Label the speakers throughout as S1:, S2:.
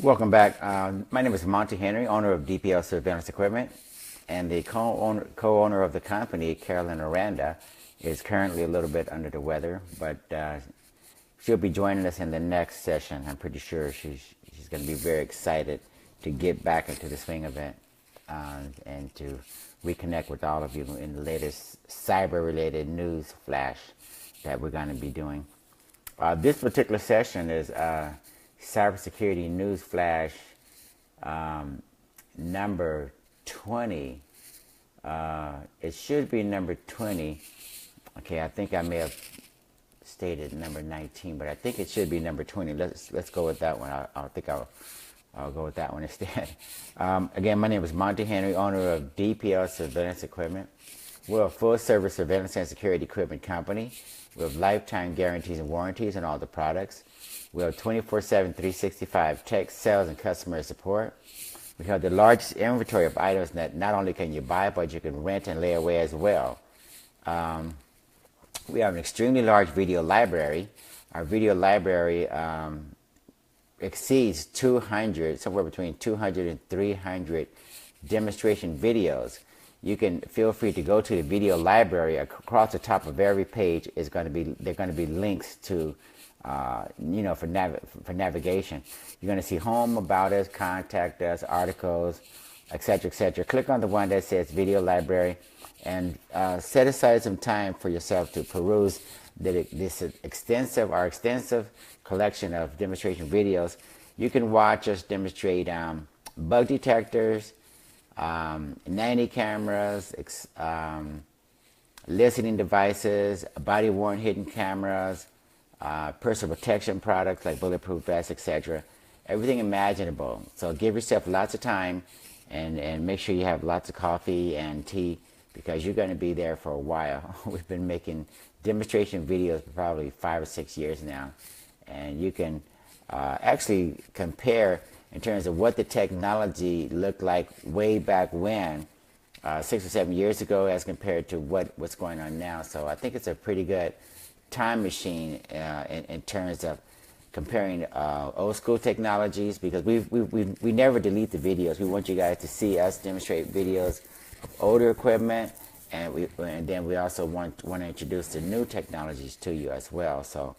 S1: Welcome back. My name is Monty Henry, owner of DPL Surveillance Equipment, and the co-owner of the company, Carolyn Aranda, is currently a little bit under the weather, but she'll be joining us in the next session. I'm pretty sure she's going to be very excited to get back into the swing of it and to reconnect with all of you in the latest cyber-related news flash that we're going to be doing. This particular session is CyberSecurity Newsflash number 20. It should be number 20. Okay, I think I may have stated number 19, but I think it should be number 20. Let's go with that one. I'll go with that one instead. Again, my name is Monty Henry, owner of DPL Surveillance Equipment. We're a full-service surveillance and security equipment company. We have lifetime guarantees and warranties on all the products. We have 24/7, 365 tech, sales, and customer support. We have the largest inventory of items that not only can you buy, but you can rent and lay away as well. We have an extremely large video library. Our video library exceeds 200, somewhere between 200 and 300 demonstration videos. You can feel free to go to the video library. Across the top of every page is going to be links to for navigation. You're going to see home, about us, contact us, articles, etc., etc. Click on the one that says video library and set aside some time for yourself to peruse this extensive collection of demonstration videos. You can watch us demonstrate bug detectors, Nanny cameras, listening devices, body-worn hidden cameras, personal protection products like bulletproof vests, etc. Everything imaginable. So give yourself lots of time and make sure you have lots of coffee and tea because you're going to be there for a while. We've been making demonstration videos for probably 5 or 6 years now. And you can actually compare in terms of what the technology looked like way back when, 6 or 7 years ago as compared to what's going on now. So I think it's a pretty good time machine in terms of comparing old school technologies because we never delete the videos. We want you guys to see us demonstrate videos of older equipment, and then we also want to introduce the new technologies to you as well. So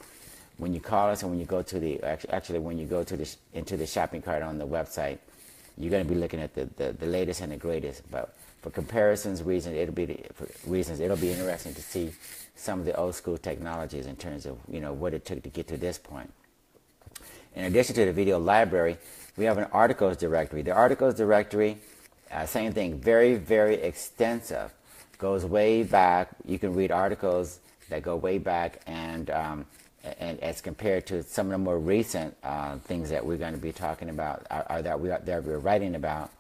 S1: when you call us and when you go to into the shopping cart on the website, you're going to be looking at the latest and the greatest. But for comparisons reasons, it'll be interesting to see some of the old school technologies in terms of what it took to get to this point. In addition to the video library, we have an articles directory. The articles directory, same thing, very, very extensive, goes way back. You can read articles that go way back and as compared to some of the more recent things that we're going to be talking about, that we're writing about.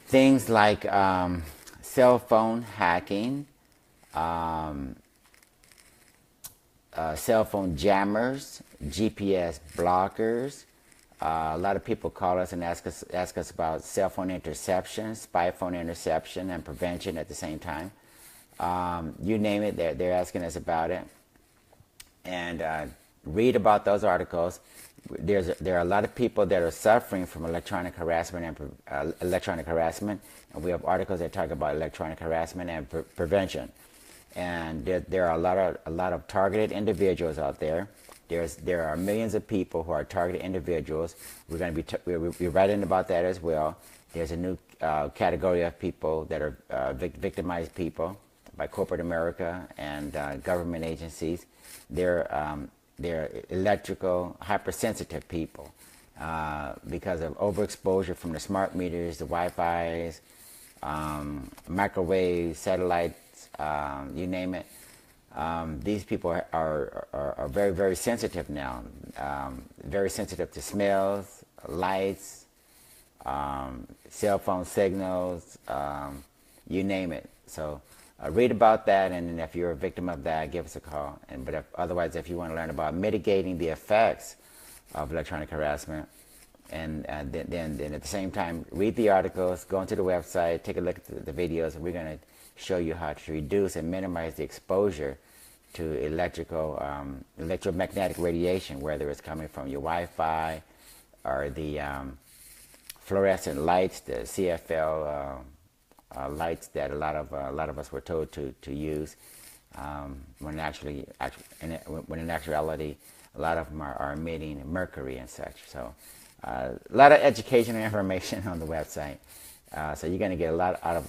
S1: Things like cell phone hacking, cell phone jammers, GPS blockers. A lot of people call us and ask us about cell phone interception, spy phone interception, and prevention at the same time. You name it, they're asking us about it. And read about those articles. There are a lot of people that are suffering from electronic harassment and we have articles that talk about electronic harassment and prevention. And there are a lot of targeted individuals out there. There are millions of people who are targeted individuals. We're going to be writing about that as well. There's a new category of people that are victimized people by corporate America and government agencies. They're electrical hypersensitive people because of overexposure from the smart meters, the Wi-Fi's, microwaves, satellites, you name it. These people are very, very sensitive now, very sensitive to smells, lights, cell phone signals, you name it. So read about that, and if you're a victim of that, give us a call. But otherwise, if you want to learn about mitigating the effects of electronic harassment, and then at the same time, read the articles, go onto the website, take a look at the videos, and we're going to show you how to reduce and minimize the exposure to electromagnetic radiation, whether it's coming from your Wi-Fi or the fluorescent lights, the CFL lights that a lot of us were told to use, when in actuality, a lot of them are emitting mercury and such. So a lot of educational information on the website. So you're going to get a lot out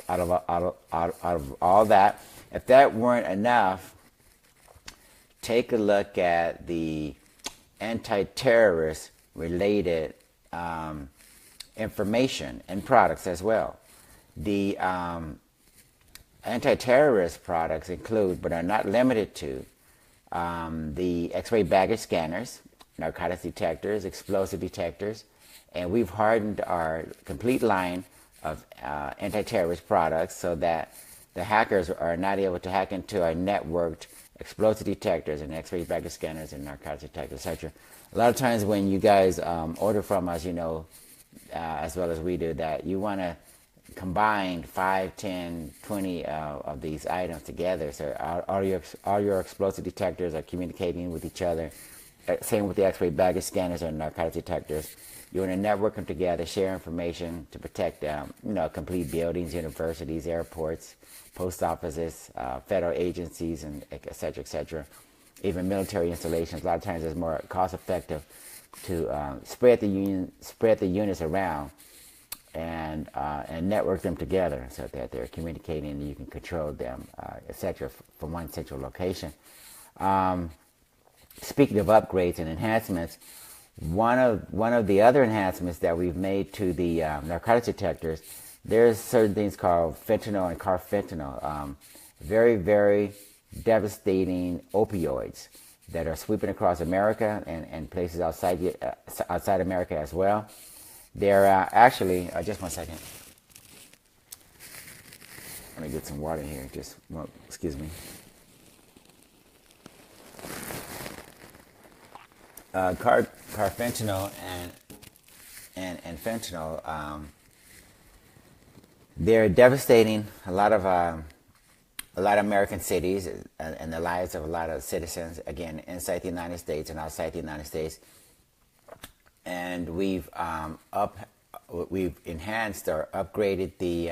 S1: of all that. If that weren't enough, take a look at the anti-terrorist related information and products as well. The anti-terrorist products include, but are not limited to, the X-ray baggage scanners, narcotic detectors, explosive detectors, and we've hardened our complete line of anti-terrorist products so that the hackers are not able to hack into our networked explosive detectors and X-ray baggage scanners and narcotic detectors, etc. A lot of times when you guys order from us, you know, as well as we do, that you want to combine 5, 10, 20 of these items together. So all your explosive detectors are communicating with each other. Same with the X-ray baggage scanners and narcotic detectors. You want to network them together, share information to protect, complete buildings, universities, airports, post offices, federal agencies, and et cetera, even military installations. A lot of times it's more cost effective to spread the units around and network them together so that they're communicating and you can control them, etc., from one central location. Speaking of upgrades and enhancements, one of the other enhancements that we've made to the narcotic detectors, there's certain things called fentanyl and carfentanil, very, very devastating opioids that are sweeping across America and places outside America as well. They're actually, just one second. Let me get some water here. Excuse me. Carfentanil and fentanyl, they're devastating a lot of American cities and the lives of a lot of citizens, again, inside the United States and outside the United States. And we've enhanced or updated the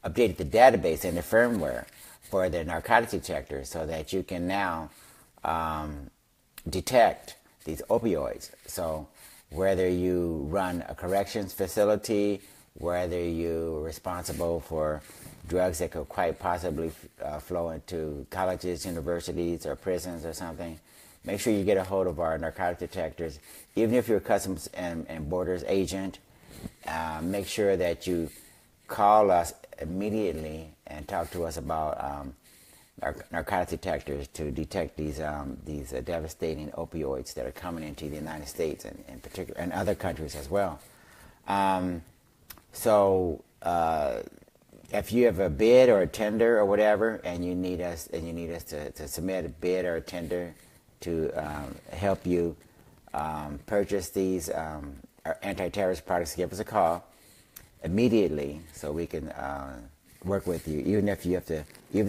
S1: database and the firmware for the narcotic detector so that you can now detect these opioids. So whether you run a corrections facility, whether you're responsible for drugs that could quite possibly flow into colleges, universities, or prisons or something, make sure you get a hold of our narcotic detectors. Even if you're a Customs and Borders agent, make sure that you call us immediately and talk to us about narcotic detectors to detect these devastating opioids that are coming into the United States and in particular and other countries as well. So if you have a bid or a tender or whatever, and you need us to submit a bid or a tender to help you purchase these anti-terrorist products, give us a call immediately so we can work with you. Even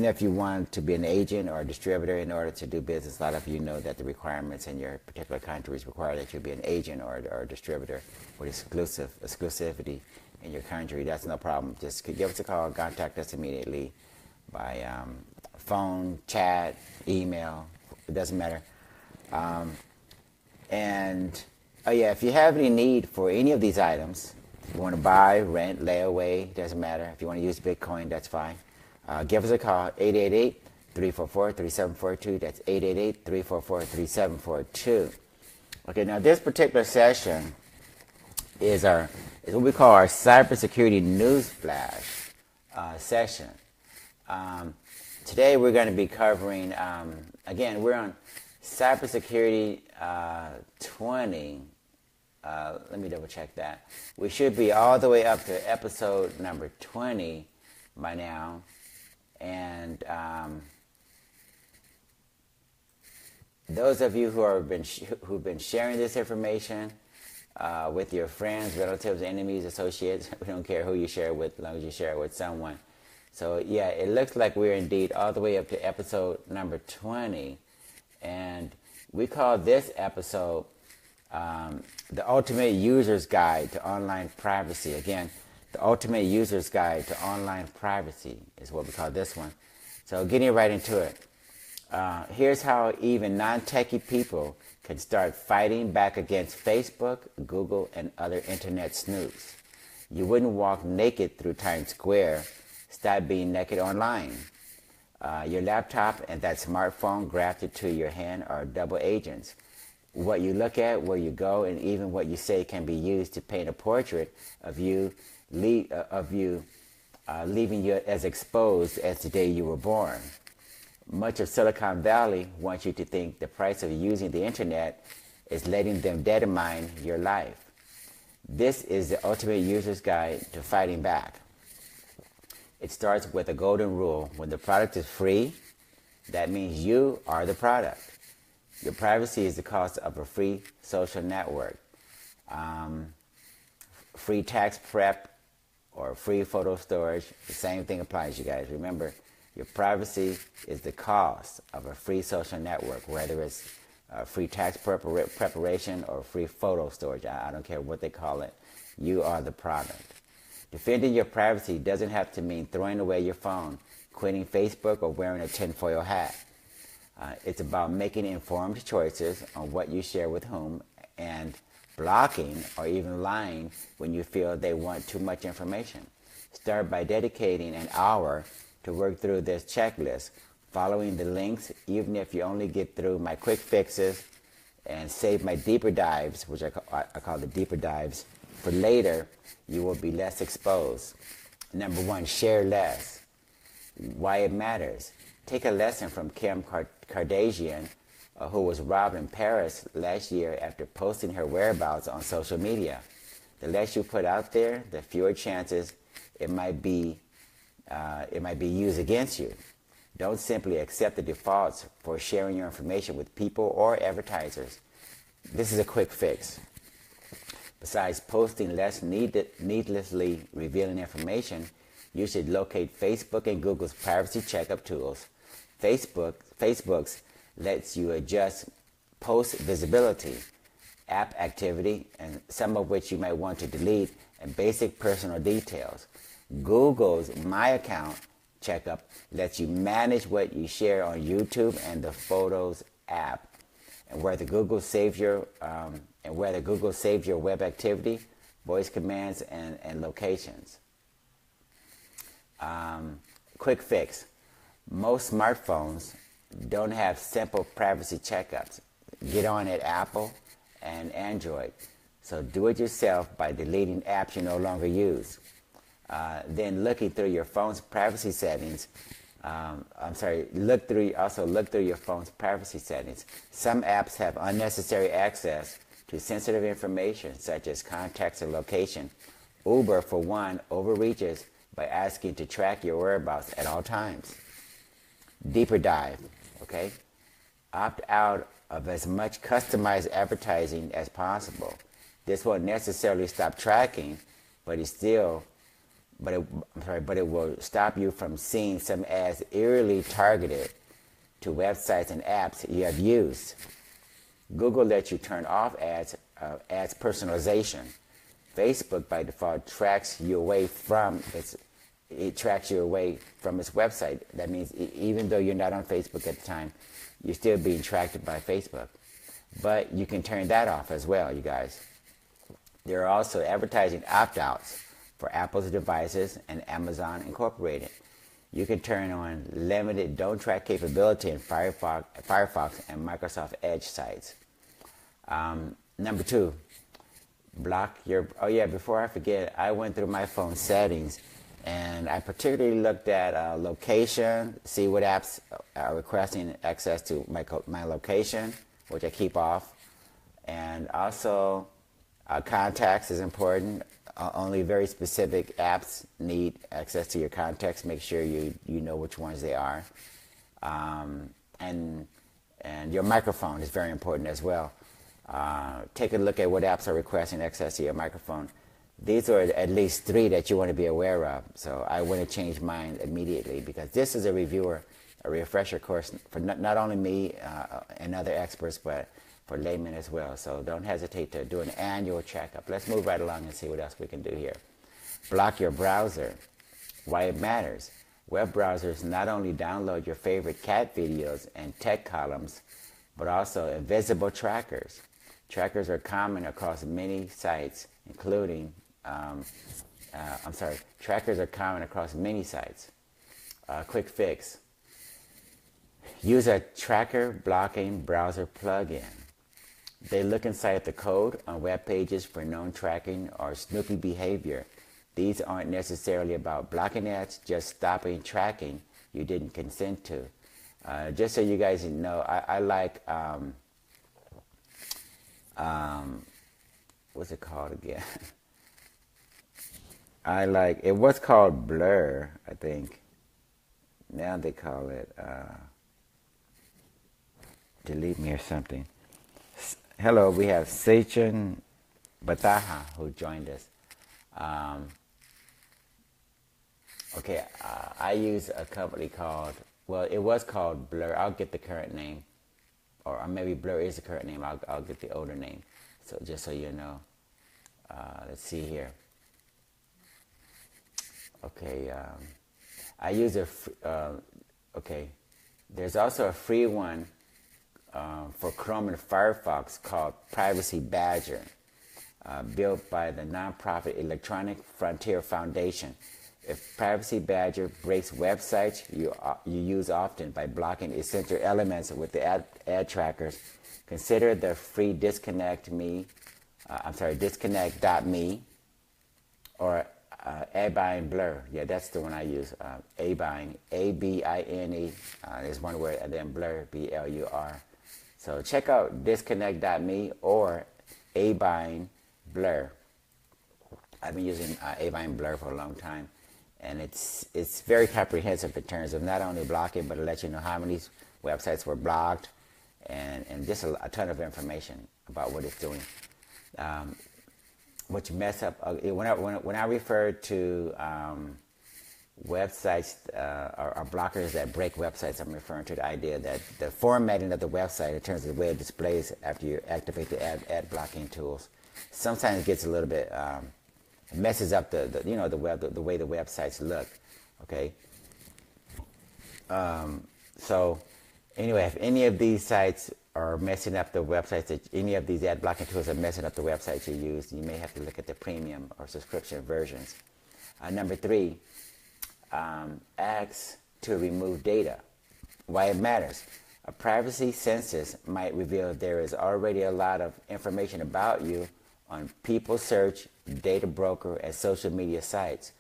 S1: if you want to be an agent or a distributor in order to do business, a lot of you know that the requirements in your particular countries require that you be an agent or a distributor with exclusivity in your country. That's no problem. Just give us a call, contact us immediately by phone, chat, email. It doesn't matter. If you have any need for any of these items, if you want to buy, rent, layaway, doesn't matter. If you want to use Bitcoin, that's fine. Give us a call, 888-344-3742. That's 888-344-3742. Okay, now this particular session is what we call our CyberSecurity Newsflash session. Today we're going to be covering, again, we're on CyberSecurity 20. Let me double check that. We should be all the way up to episode number 20 by now. And those of you who've been sharing this information with your friends, relatives, enemies, associates, we don't care who you share it with, as long as you share it with someone. So yeah, it looks like we're indeed all the way up to episode number 20. And we call this episode the Ultimate User's Guide to Online Privacy. Again, the Ultimate User's Guide to Online Privacy is what we call this one. So getting right into it. Here's how even non-techie people can start fighting back against Facebook, Google, and other internet snoops. You wouldn't walk naked through Times Square. Stop being naked online. Your laptop and that smartphone grafted to your hand are double agents. What you look at, where you go, and even what you say can be used to paint a portrait of you, leaving you as exposed as the day you were born. Much of Silicon Valley wants you to think the price of using the internet is letting them determine your life. This is the ultimate user's guide to fighting back. It starts with a golden rule. When the product is free, that means you are the product. Your privacy is the cost of a free social network. Free tax prep or free photo storage, the same thing applies, you guys. Remember, your privacy is the cost of a free social network, whether it's free tax preparation or free photo storage. I don't care what they call it. You are the product. Defending your privacy doesn't have to mean throwing away your phone, quitting Facebook, or wearing a tinfoil hat. It's about making informed choices on what you share with whom and blocking or even lying when you feel they want too much information. Start by dedicating an hour to work through this checklist, following the links, even if you only get through my quick fixes, and save my deeper dives, which I call the deeper dives, for later. You will be less exposed. Number one, share less. Why it matters. Take a lesson from Kim Kardashian, who was robbed in Paris last year after posting her whereabouts on social media. The less you put out there, the fewer chances it might be used against you. Don't simply accept the defaults for sharing your information with people or advertisers. This is a quick fix. Besides posting less needlessly revealing information, you should locate Facebook and Google's privacy checkup tools. Facebook's lets you adjust post visibility, app activity, and some of which you might want to delete, and basic personal details. Google's My Account Checkup lets you manage what you share on YouTube and the Photos app, and whether Google saves your web activity, voice commands, and locations. Quick fix. Most smartphones don't have simple privacy checkups. Get on at Apple and Android. So do it yourself by deleting apps you no longer use. Then looking through your phone's privacy settings. Look through your phone's privacy settings. Some apps have unnecessary access to sensitive information such as contacts or location. Uber, for one, overreaches by asking to track your whereabouts at all times. Deeper dive, okay? Opt out of as much customized advertising as possible. This won't necessarily stop tracking, but it will stop you from seeing some ads eerily targeted to websites and apps you have used. Google lets you turn off ads personalization. Facebook by default tracks you away from its website. That means even though you're not on Facebook at the time, you're still being tracked by Facebook. But you can turn that off as well, you guys. There are also advertising opt-outs for Apple's devices and Amazon Incorporated. You can turn on limited don't track capability in Firefox and Microsoft Edge sites. Number two, block your, before I forget, I went through my phone settings and I particularly looked at location, see what apps are requesting access to my location, which I keep off. And also contacts is important. Only very specific apps need access to your contacts. Make sure you know which ones they are. And your microphone is very important as well. Take a look at what apps are requesting access to your microphone. these are at least 3 that you want to be aware of. So I want to change mine immediately, because this is a refresher course for not only me and other experts, but for laymen as well. So don't hesitate to do an annual checkup. Let's move right along and see what else we can do here. Block your browser. Why it matters. Web browsers not only download your favorite cat videos and tech columns, but also invisible trackers. Trackers are common across many sites, including, trackers are common across many sites. Quick fix. Use a tracker blocking browser plugin. They look inside the code on web pages for known tracking or snoopy behavior. These aren't necessarily about blocking ads, just stopping tracking you didn't consent to. Just so you guys know, I like, what's it called again? It was called Blur, I think. Now they call it, Delete Me or something. Hello, we have Sachin Bataha who joined us. I use a company called, well, it was called Blur. I'll get the current name, or maybe Blur is the current name. I'll get the older name. So just so you know, let's see here. Okay, I use there's also a free one for Chrome and Firefox called Privacy Badger, built by the nonprofit Electronic Frontier Foundation. If Privacy Badger breaks websites you use often by blocking essential elements with the ad trackers, consider the free Disconnect.me or Abine Blur. Yeah, that's the one I use. Abine, A-B-I-N-E, is one word, and then Blur, B-L-U-R. So check out Disconnect.me or Abine Blur. I've been using Abine Blur for a long time, and it's very comprehensive in terms of not only blocking, but it lets you know how many websites were blocked, and just a ton of information about what it's doing. Which mess up, when I refer to websites or blockers that break websites, I'm referring to the idea that the formatting of the website in terms of the way it displays after you activate the ad blocking tools sometimes gets a little bit, messes up the way the websites look. Okay. So anyway, if any of these sites are messing up the websites, any of these ad blocking tools are messing up the websites you use, you may have to look at the premium or subscription versions. Number 3, ask to remove data. Why it matters. A privacy census might reveal there is already a lot of information about you on people search, data broker, and social media sites.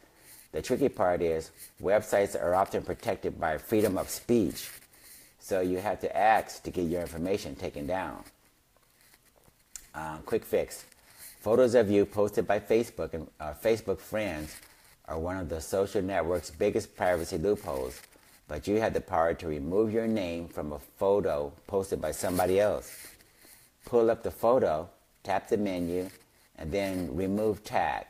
S1: The tricky part is websites are often protected by freedom of speech, so you have to ask to get your information taken down. Quick fix. Photos of you posted by Facebook and Facebook friends are one of the social network's biggest privacy loopholes, but you have the power to remove your name from a photo posted by somebody else. Pull up the photo, tap the menu, and then remove tag.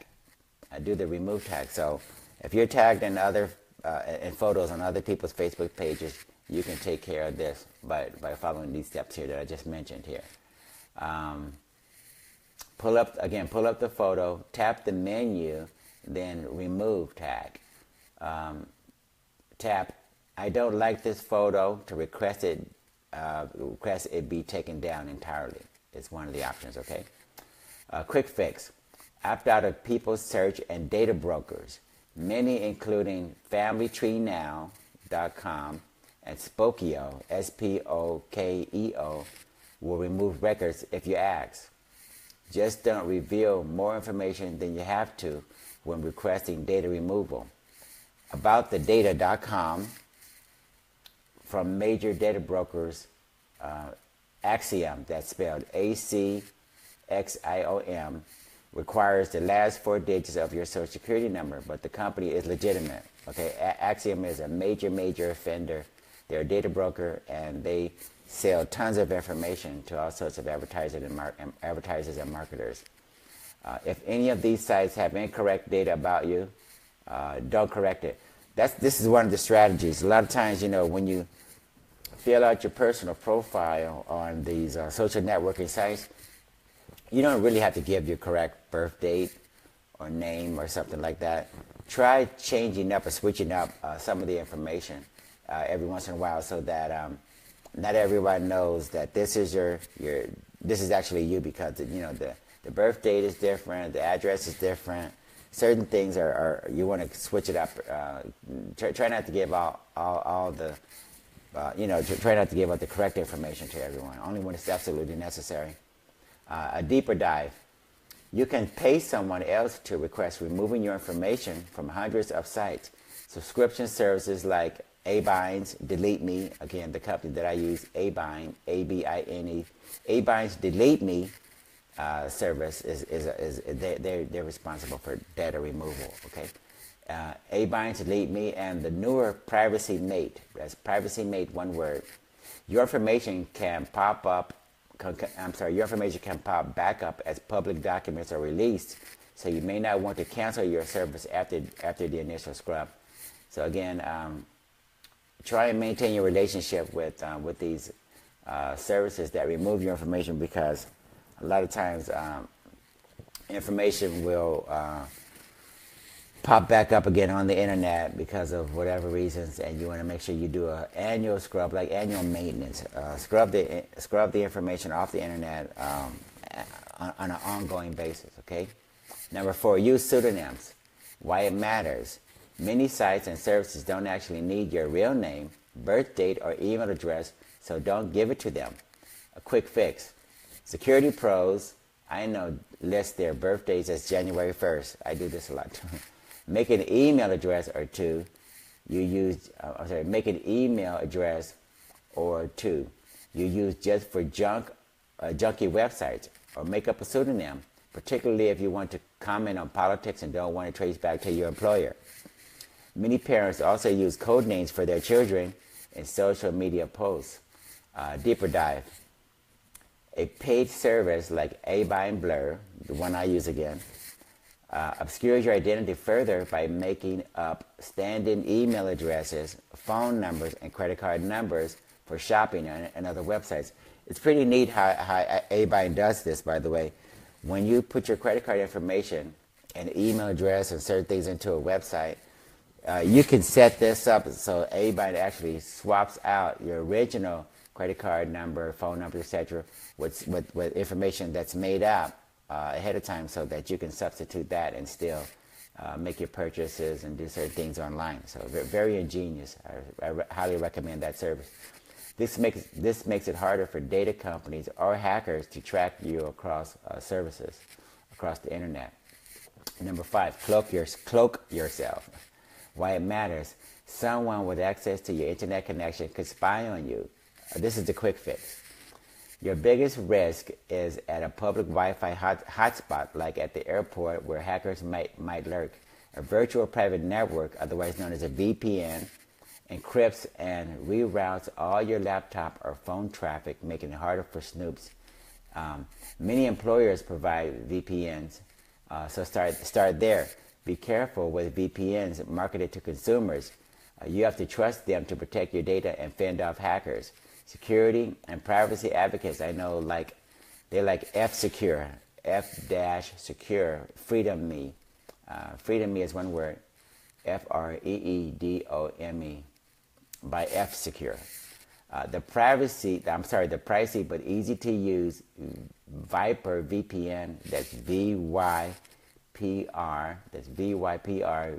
S1: Do the remove tag. So if you're tagged in in photos on other people's Facebook pages, you can take care of this by following these steps here that I just mentioned here. Pull up the photo, tap the menu, then remove tag. Tap I don't like this photo to request it be taken down entirely. It's one of the options, okay? Quick fix. Opt out of people search and data brokers, many including FamilyTreeNow.com and Spokeo, S-P-O-K-E-O, will remove records if you ask. Just don't reveal more information than you have to when requesting data removal. AboutTheData.com from major data brokers, Axiom, that's spelled A-C-X-I-O-M, requires the last 4 digits of your social security number, but the company is legitimate. Okay, Axiom is a major offender. They're a data broker, and they sell tons of information to all sorts of advertisers and marketers. If any of these sites have incorrect data about you, don't correct it. This is one of the strategies. A lot of times, when you fill out your personal profile on these social networking sites, you don't really have to give your correct birth date or name or something like that. Try changing up or switching up some of the information every once in a while, so that not everyone knows that this is this is actually you, because the birth date is different, the address is different. Certain things are you want to switch it up. Try not to give all the try not to give out the correct information to everyone, only when it's absolutely necessary. A deeper dive. You can pay someone else to request removing your information from hundreds of sites. Subscription services like Abines, Delete Me, again, the company that I use, Abine, A-B-I-N-E. Abine's Delete Me service they're responsible for data removal, okay? Abines Delete Me, and the newer Privacy Mate, that's Privacy Mate, one word. Your information can pop back up as public documents are released, so you may not want to cancel your service after the initial scrub. So again, try and maintain your relationship with these services that remove your information, because a lot of times information will pop back up again on the internet because of whatever reasons, and you want to make sure you do an annual scrub, like annual maintenance. Scrub the information off the internet on an ongoing basis, okay? Number 4, use pseudonyms. Why it matters. Many sites and services don't actually need your real name, birth date, or email address, so don't give it to them. A quick fix. Security pros, I know, list their birthdays as January 1st. I do this a lot too. Make an email address or two. Make an email address or two you use just for junky websites, or make up a pseudonym, particularly if you want to comment on politics and don't want to trace back to your employer. Many parents also use code names for their children in social media posts. Deeper dive. A paid service like Abine Blur, the one I use again, obscures your identity further by making up stand-in email addresses, phone numbers, and credit card numbers for shopping and other websites. It's pretty neat how Abine does this, by the way. When you put your credit card information and email address and certain things into a website, you can set this up so Abine actually swaps out your original credit card number, phone number, etc., with information that's made up ahead of time, so that you can substitute that and still make your purchases and do certain things online. So very ingenious. I highly recommend that service. This makes it harder for data companies or hackers to track you across services across the internet. Number 5, cloak yourself. Why it matters. Someone with access to your internet connection could spy on you. This is the quick fix. Your biggest risk is at a public Wi-Fi hotspot, like at the airport, where hackers might lurk. A virtual private network, otherwise known as a VPN, encrypts and reroutes all your laptop or phone traffic, making it harder for snoops. Many employers provide VPNs, so start there. Be careful with VPNs marketed to consumers. You have to trust them to protect your data and fend off hackers. Security and privacy advocates, I know, they're like F-Secure, F-Secure, Freedom Me. Freedom Me is one word, F-R-E-E-D-O-M-E, by F-Secure. The pricey but easy to use Viper VPN, that's V-Y-P-R, that's V-Y-P-R,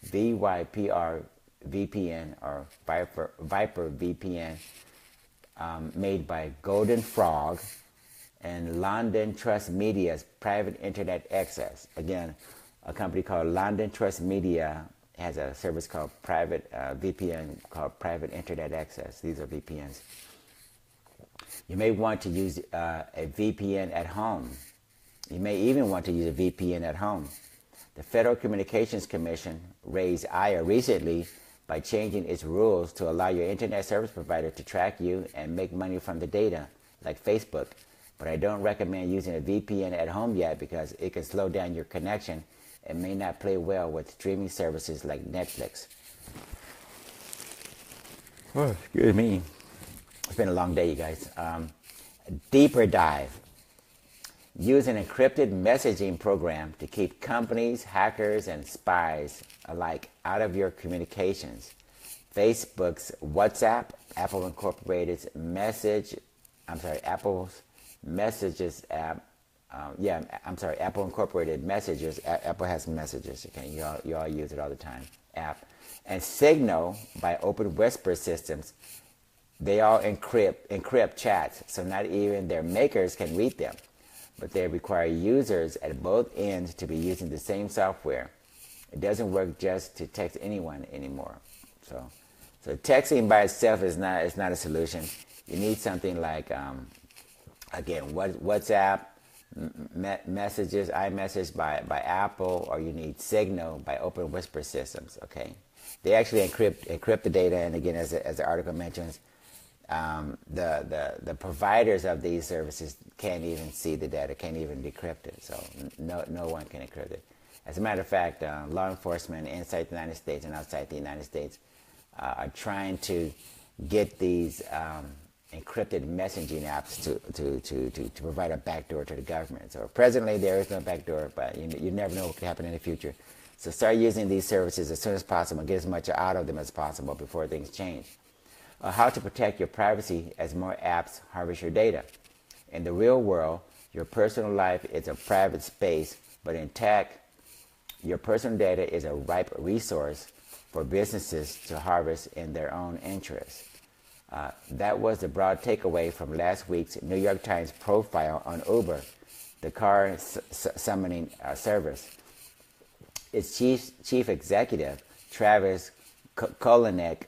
S1: V-Y-P-R VPN, or Viper VPN, made by Golden Frog and London Trust Media's Private Internet Access. Again, a company called London Trust Media has a service called VPN called Private Internet Access. These are VPNs. You may want to use a VPN at home. You may even want to use a VPN at home. The Federal Communications Commission raised ire recently by changing its rules to allow your internet service provider to track you and make money from the data, like Facebook. but I don't recommend using a VPN at home yet because it can slow down your connection and may not play well with streaming services like Netflix. Oh, excuse me. It's been a long day, you guys. Deeper dive. Use an encrypted messaging program to keep companies, hackers, and spies alike out of your communications. Facebook's WhatsApp, Apple's Messages app. Apple Incorporated Messages. Apple has Messages. Okay, you all use it all the time. App. And Signal by Open Whisper Systems. They all encrypt chats, so not even their makers can read them. But they require users at both ends to be using the same software. It doesn't work just to text anyone anymore. So texting by itself is not a solution. You need something like, again, WhatsApp, Messages, iMessage by Apple, or you need Signal by Open Whisper Systems. Okay, they actually encrypt the data, and again, as the article mentions, the providers of these services can't even see the data, can't even decrypt it. So no one can encrypt it. As a matter of fact, law enforcement inside the United States and outside the United States are trying to get these encrypted messaging apps to provide a backdoor to the government. So presently there is no backdoor, but you never know what could happen in the future. So start using these services as soon as possible and get as much out of them as possible before things change. How to protect your privacy as more apps harvest your data. In the real world, your personal life is a private space, but in tech, your personal data is a ripe resource for businesses to harvest in their own interests. That was the broad takeaway from last week's New York Times profile on Uber, the car summoning service. Its chief executive, Travis Kalanick,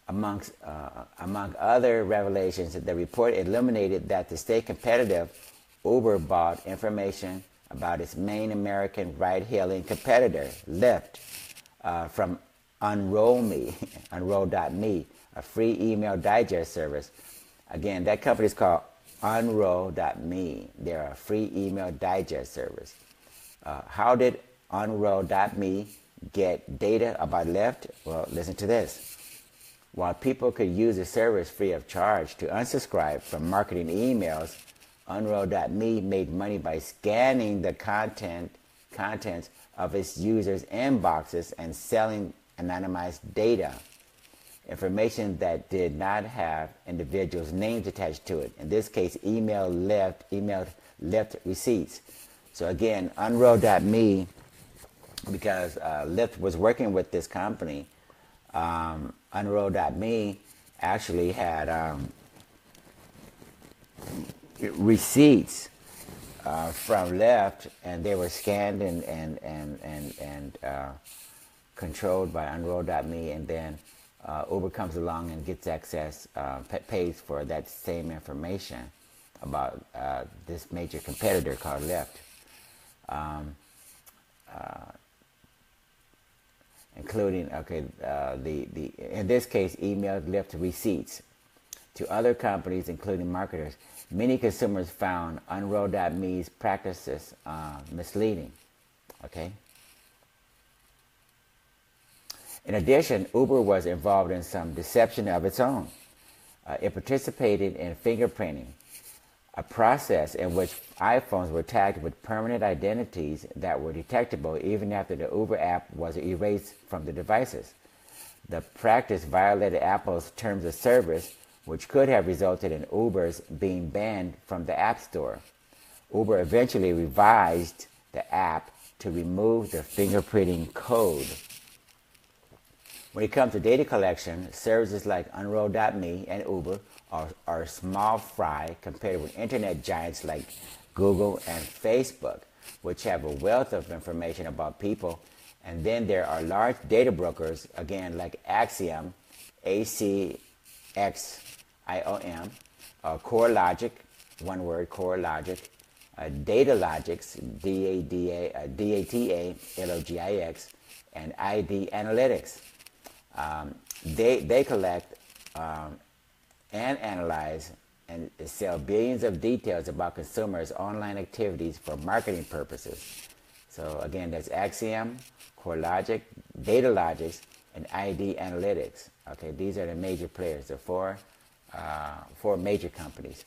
S1: among other revelations, the report illuminated that to stay competitive, Uber bought information about its main American ride-hailing competitor, Lyft, from UnrollMe, Unroll.me, a free email digest service. Again, that company is called Unroll.me. They're a free email digest service. How did Unroll.me get data about Lyft? Well, listen to this. While people could use the service free of charge to unsubscribe from marketing emails, Unroll.me made money by scanning the contents of its users' inboxes and selling anonymized data, information that did not have individuals' names attached to it. In this case, emailed Lyft receipts. So again, Unroll.me, because Lyft was working with this company, Unroll.me actually had receipts from Lyft, and they were scanned and controlled by Unroll.me, and then Uber comes along and gets access, pays for that same information about this major competitor called Lyft. Including, in this case, emailed Lyft receipts to other companies, including marketers. Many consumers found Unroll.me's practices misleading. Okay. In addition, Uber was involved in some deception of its own. It participated in fingerprinting, a process in which iPhones were tagged with permanent identities that were detectable even after the Uber app was erased from the devices. The practice violated Apple's terms of service, which could have resulted in Uber's being banned from the App Store. Uber eventually revised the app to remove the fingerprinting code. When it comes to data collection, services like Unroll.me and Uber are small fry compared with internet giants like Google and Facebook, which have a wealth of information about people. And then there are large data brokers, again, like Axiom, ACXIOM, CoreLogic, one word, CoreLogic, DataLogix, DATALOGIX, and ID Analytics. They collect and analyze and sell billions of details about consumers' online activities for marketing purposes. So again, that's Axiom, CoreLogic, DataLogix, and ID Analytics. Okay, these are the major players, the four major companies.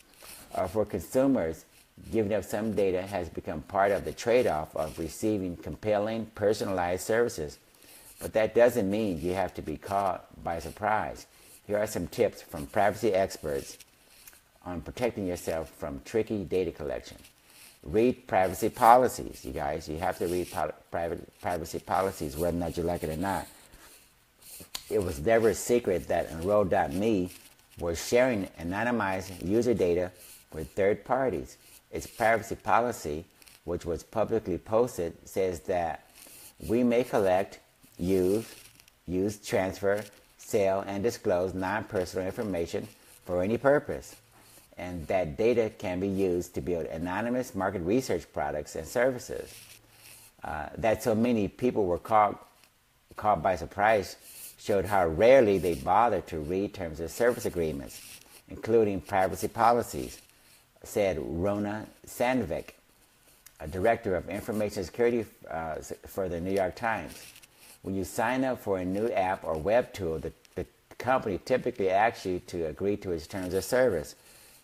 S1: For consumers, giving up some data has become part of the trade-off of receiving compelling, personalized services. But that doesn't mean you have to be caught by surprise. Here are some tips from privacy experts on protecting yourself from tricky data collection. Read privacy policies, you guys. You have to read privacy policies, whether or not you like it or not. It was never a secret that UnrollMe was sharing anonymized user data with third parties. Its privacy policy, which was publicly posted, says that we may collect, use, transfer, sell, and disclose non-personal information for any purpose, and that data can be used to build anonymous market research products and services. That so many people were caught by surprise showed how rarely they bother to read terms of service agreements, including privacy policies, said Rona Sandvik, a director of information security for the New York Times. When you sign up for a new app or web tool, the company typically asks you to agree to its terms of service.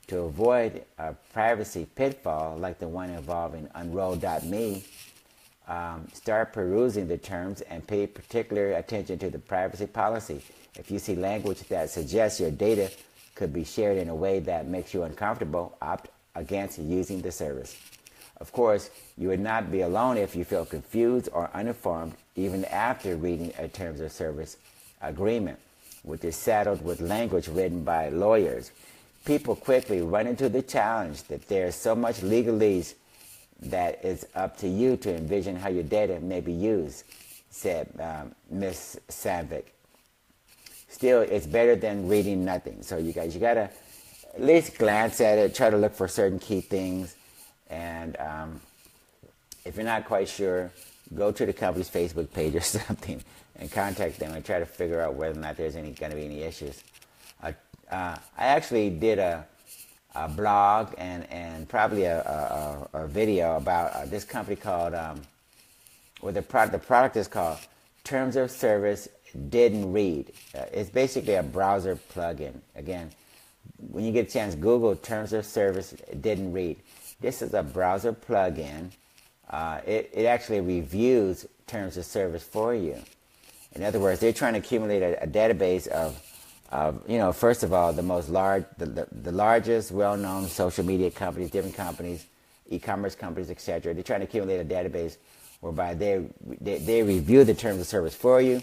S1: To avoid a privacy pitfall like the one involving UnrollMe, start perusing the terms and pay particular attention to the privacy policy. If you see language that suggests your data could be shared in a way that makes you uncomfortable, opt against using the service. Of course, you would not be alone if you feel confused or uninformed even after reading a terms of service agreement, which is saddled with language written by lawyers. People quickly run into the challenge that there's so much legalese that it's up to you to envision how your data may be used, said Ms. Sandvik. Still, it's better than reading nothing. So you guys, you gotta at least glance at it, try to look for certain key things, and if you're not quite sure, go to the company's Facebook page or something and contact them and try to figure out whether or not there's going to be any issues. I actually did a blog and probably a video about this company called, the product is called Terms of Service Didn't Read. It's basically a browser plugin. Again, when you get a chance, Google Terms of Service Didn't Read. This is a browser plugin. It actually reviews terms of service for you. In other words, they're trying to accumulate a database of first of all, the largest well-known social media companies, different companies, e-commerce companies, etc. They're trying to accumulate a database whereby they review the terms of service for you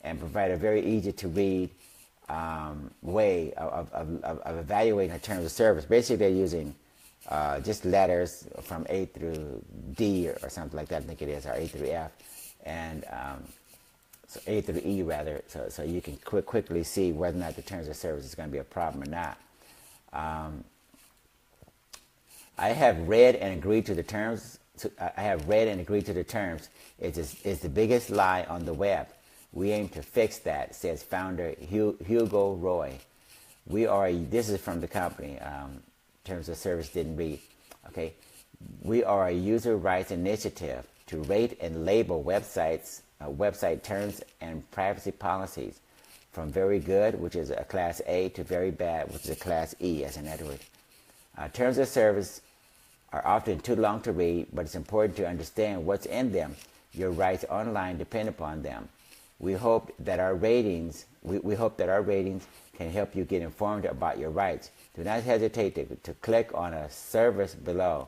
S1: and provide a very easy to read way of evaluating the terms of service. Basically, they're using just letters from A through D or something like that, I think it is, or A through F, and so A through E rather, so you can quickly see whether or not the terms of service is going to be a problem or not. I have read and agreed to the terms. It's the biggest lie on the web. We aim to fix that, says founder Hugo Roy. This is from the company. Terms of service didn't read. Okay, we are a user rights initiative to rate and label website terms and privacy policies, from very good, which is a class A, to very bad, which is a class E, as in Edward. Terms of service are often too long to read, but it's important to understand what's in them. Your rights online depend upon them. We hope that our ratings can help you get informed about your rights. Do not hesitate to click on a service below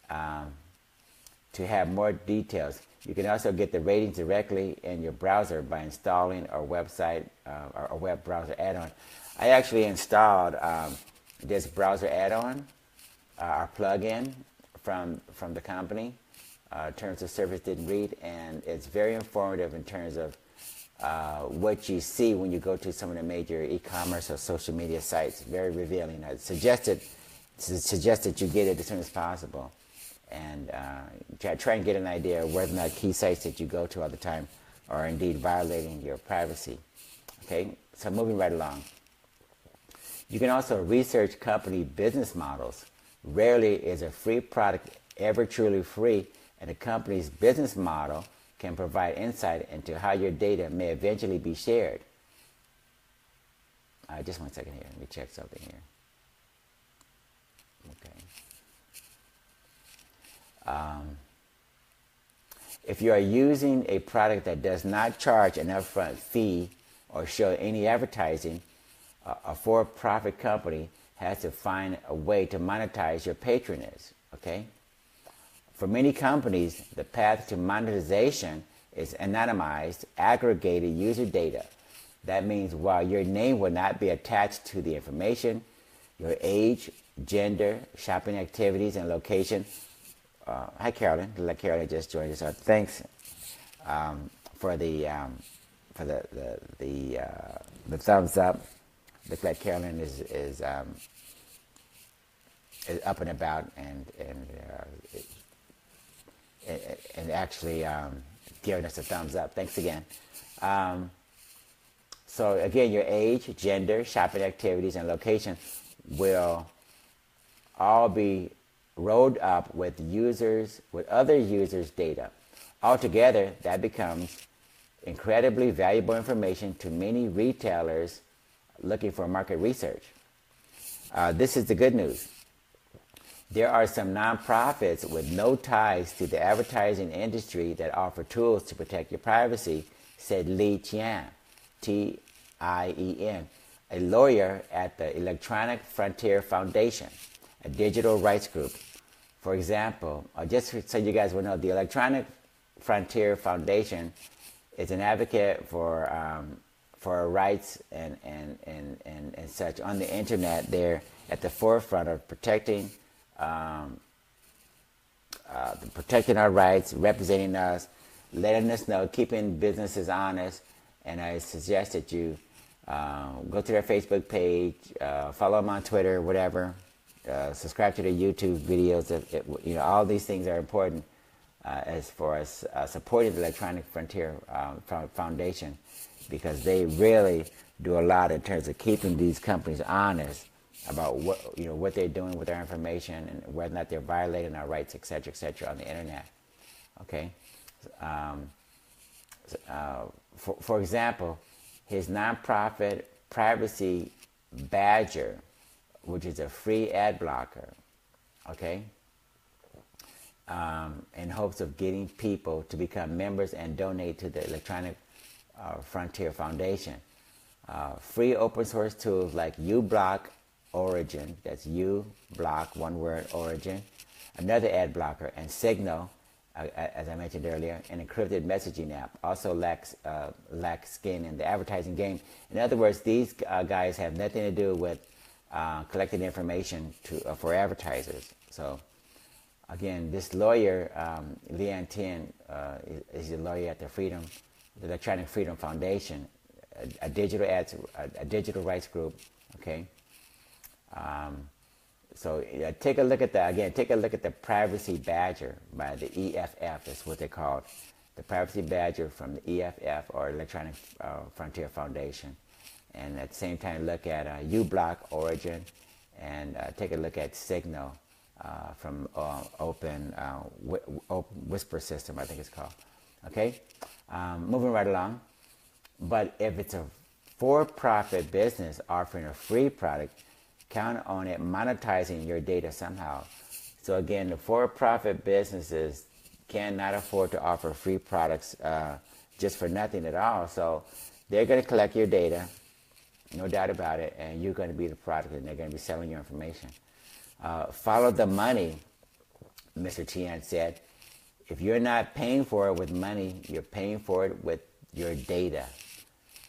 S1: to have more details. You can also get the ratings directly in your browser by installing our website or web browser add-on. I actually installed this browser add-on, our plugin from the company. Terms of service didn't read, and it's very informative in terms of what you see when you go to some of the major e-commerce or social media sites. Very revealing. I suggest that you get it as soon as possible, and try and get an idea of whether or not key sites that you go to all the time are indeed violating your privacy. Okay, so moving right along. You can also research company business models. Rarely is a free product ever truly free, and a company's business model can provide insight into how your data may eventually be shared. Just 1 second here. Let me check something here. Okay. If you are using a product that does not charge an upfront fee or show any advertising, a for-profit company has to find a way to monetize your patronage. Okay? For many companies, the path to monetization is anonymized, aggregated user data. That means while your name will not be attached to the information, your age, gender, shopping activities, and location. Hi, Carolyn. Carolyn just joined us. Thanks for the thumbs up. Looks like Carolyn is up and about and actually giving us a thumbs up. Thanks again. So again, your age, gender, shopping activities, and location will all be rolled up with other users' data. Altogether, that becomes incredibly valuable information to many retailers looking for market research. This is the good news. There are some nonprofits with no ties to the advertising industry that offer tools to protect your privacy, said Li Tian, Tien, a lawyer at the Electronic Frontier Foundation, a digital rights group. For example, just so you guys will know, the Electronic Frontier Foundation is an advocate for rights and such on the internet. They're at the forefront of protecting our rights, representing us, letting us know, keeping businesses honest. And I suggest that you go to their Facebook page, follow them on Twitter, whatever. Subscribe to their YouTube videos. All these things are important as far as supporting the Electronic Frontier Foundation, because they really do a lot in terms of keeping these companies honest about what they're doing with their information and whether or not they're violating our rights, etc., on the internet. Okay. For example, his nonprofit Privacy Badger, which is a free ad blocker, okay, in hopes of getting people to become members and donate to the Electronic Frontier Foundation. Free open source tools like uBlock Origin, that's uBlock, one word, Origin, another ad blocker, and Signal, as I mentioned earlier, an encrypted messaging app, also lacks skin in the advertising game. In other words, these guys have nothing to do with collecting information for advertisers. So, again, this lawyer, Lian Tian, is a lawyer at the Electronic Freedom Foundation, a digital rights group. Okay. So take a look at the Privacy Badger by the EFF. That's what they're called, the Privacy Badger from the EFF, or Electronic Frontier Foundation. And at the same time, look at uBlock Origin, and take a look at Signal from Open Whisper System, I think it's called. Okay, moving right along. But if it's a for-profit business offering a free product, count on it monetizing your data somehow. So again, the for-profit businesses cannot afford to offer free products just for nothing at all. So they're going to collect your data, no doubt about it, and you're going to be the product, and they're going to be selling your information. Follow the money, Mr. Tian said. If you're not paying for it with money, you're paying for it with your data.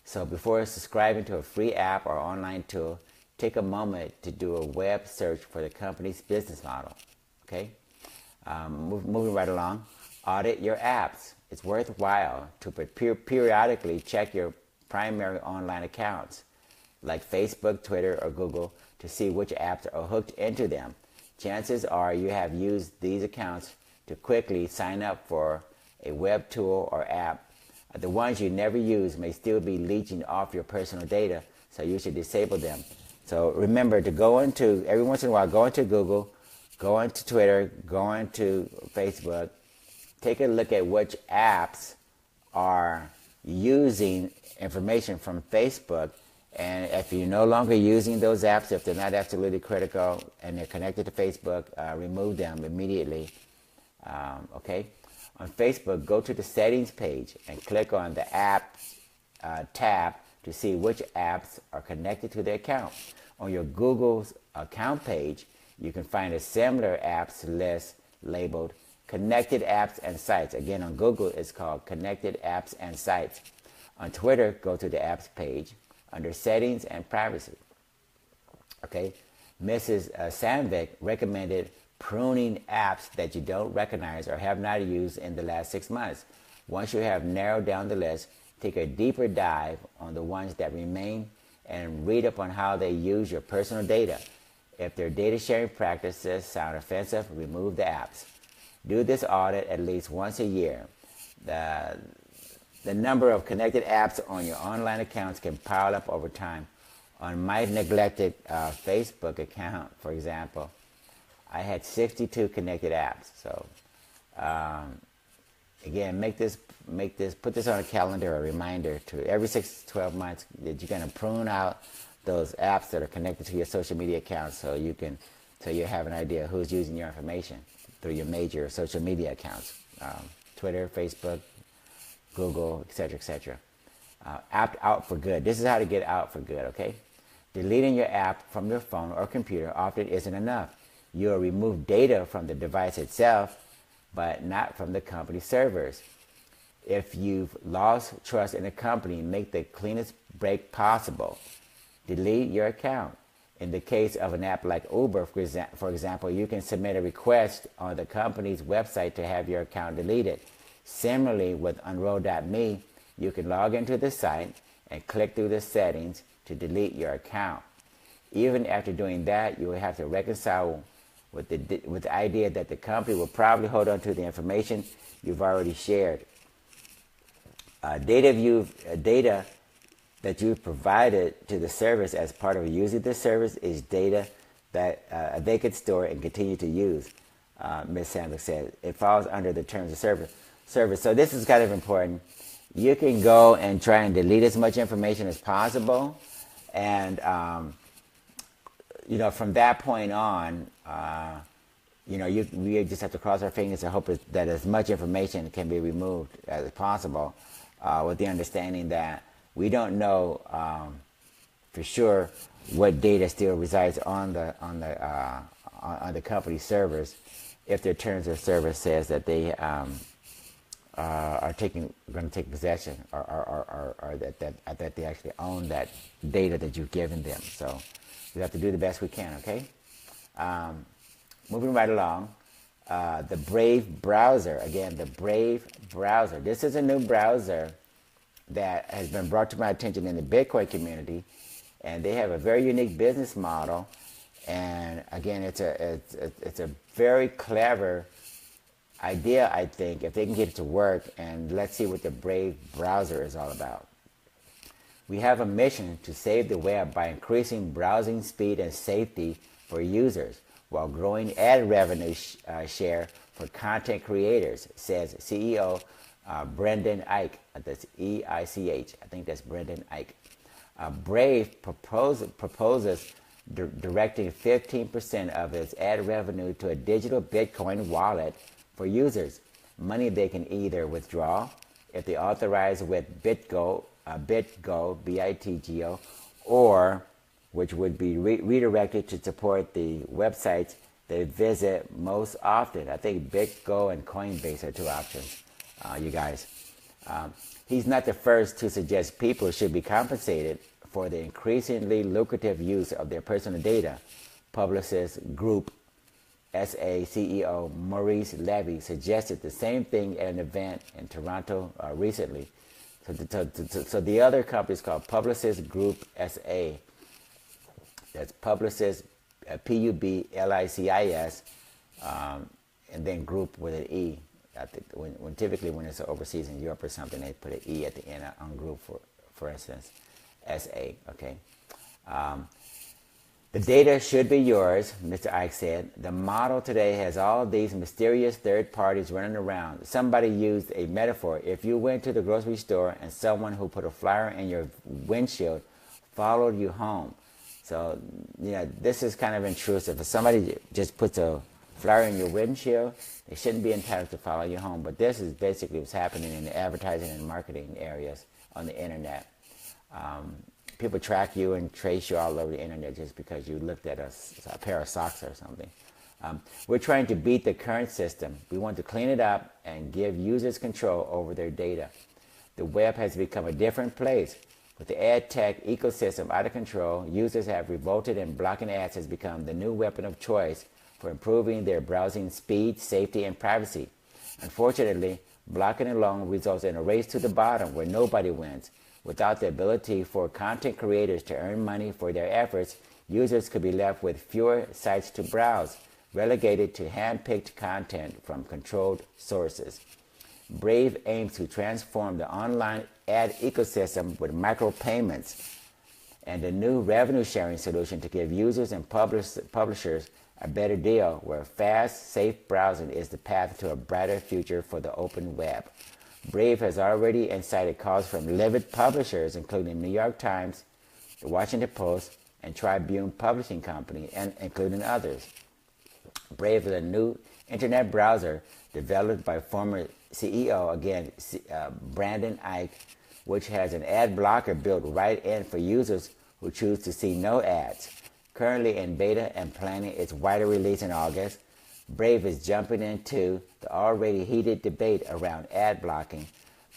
S1: So before subscribing to a free app or online tool, take a moment to do a web search for the company's business model. Okay? Moving right along. Audit your apps. It's worthwhile to periodically check your primary online accounts, like Facebook, Twitter, or Google, to see which apps are hooked into them. Chances are you have used these accounts to quickly sign up for a web tool or app. The ones you never use may still be leeching off your personal data, so you should disable them. So remember to go into, every once in a while, go into Google, go into Twitter, go into Facebook, take a look at which apps are using information from Facebook. And if you're no longer using those apps, if they're not absolutely critical and they're connected to Facebook, remove them immediately. Okay? On Facebook, go to the settings page and click on the apps tab to see which apps are connected to the account. On your Google's account page, you can find a similar apps list labeled Connected Apps and Sites. Again, on Google, it's called Connected Apps and Sites. On Twitter, go to the apps page under Settings and Privacy. Okay, Mrs. Sandvik recommended pruning apps that you don't recognize or have not used in the last 6 months. Once you have narrowed down the list, take a deeper dive on the ones that remain and read up on how they use your personal data. If their data sharing practices sound offensive, remove the apps. Do this audit at least once a year. The number of connected apps on your online accounts can pile up over time. On my neglected Facebook account, for example, I had 62 connected apps. So again, put this on a calendar, a reminder to every 6 to 12 months that you're going to prune out those apps that are connected to your social media accounts, so you have an idea who's using your information through your major social media accounts, Twitter, Facebook, Google, etc., etc. Opt out for good. This is how to get out for good, okay? Deleting your app from your phone or computer often isn't enough. You'll remove data from the device itself, but not from the company servers. If you've lost trust in a company, make the cleanest break possible. Delete your account. In the case of an app like Uber, for example, you can submit a request on the company's website to have your account deleted. Similarly, with UnrollMe, you can log into the site and click through the settings to delete your account. Even after doing that, you will have to reconcile with the idea that the company will probably hold on to the information you've already shared. Data that you've provided to the service as part of using this service is data that they could store and continue to use, Ms. Sandler said. It falls under the terms of service. So this is kind of important. You can go and try and delete as much information as possible, and from that point on, we just have to cross our fingers and hope that as much information can be removed as possible, with the understanding that we don't know for sure what data still resides on the company servers if their terms of service says that they are going to take possession, or that they actually own that data that you've given them. So we have to do the best we can. Okay. Moving right along, the Brave browser. Again, the Brave browser. This is a new browser that has been brought to my attention in the Bitcoin community, and they have a very unique business model. And again, it's a very clever idea, I think, if they can get it to work. And let's see what the Brave browser is all about. We have a mission to save the web by increasing browsing speed and safety for users while growing ad revenue share for content creators, says CEO Brendan Eich. That's E-I-C-H. I think that's Brendan Eich. Brave proposes directing 15% of its ad revenue to a digital Bitcoin wallet for users, money they can either withdraw if they authorize with BitGo, B-I-T-G-O, or which would be redirected to support the websites they visit most often. I think BitGo and Coinbase are two options, you guys. He's not the first to suggest people should be compensated for the increasingly lucrative use of their personal data. Publicist Group SA CEO Maurice Levy suggested the same thing at an event in Toronto recently. So the other company is called Publicist Group SA. That's Publicist, P-U-B-L-I-C-I-S, and then Group with an E. I think when typically when it's overseas in Europe or something, they put an E at the end on Group, for instance, SA. Okay. The data should be yours, Mr. Ike said. The model today has all these mysterious third parties running around. Somebody used a metaphor. If you went to the grocery store and someone who put a flyer in your windshield followed you home. So, this is kind of intrusive. If somebody just puts a flyer in your windshield, they shouldn't be entitled to follow you home. But this is basically what's happening in the advertising and marketing areas on the internet. People track you and trace you all over the internet just because you looked at a pair of socks or something. We're trying to beat the current system. We want to clean it up and give users control over their data. The web has become a different place. With the ad tech ecosystem out of control, users have revolted and blocking ads has become the new weapon of choice for improving their browsing speed, safety, and privacy. Unfortunately, blocking alone results in a race to the bottom where nobody wins. Without the ability for content creators to earn money for their efforts, users could be left with fewer sites to browse, relegated to hand-picked content from controlled sources. Brave aims to transform the online ad ecosystem with micropayments and a new revenue-sharing solution to give users and publishers a better deal where fast, safe browsing is the path to a brighter future for the open web. Brave has already incited calls from livid publishers, including New York Times, The Washington Post, and Tribune Publishing Company, and including others. Brave is a new internet browser developed by former CEO, Brandon Ike, which has an ad blocker built right in for users who choose to see no ads. Currently in beta and planning its wider release in August, Brave is jumping into the already heated debate around ad blocking,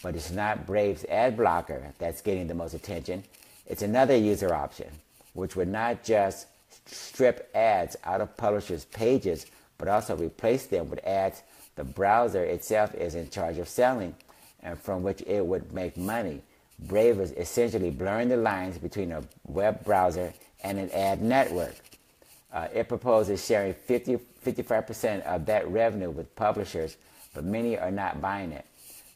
S1: but it's not Brave's ad blocker that's getting the most attention. It's another user option, which would not just strip ads out of publishers' pages, but also replace them with ads the browser itself is in charge of selling and from which it would make money. Brave is essentially blurring the lines between a web browser and an ad network. It proposes sharing 55% of that revenue with publishers, but many are not buying it.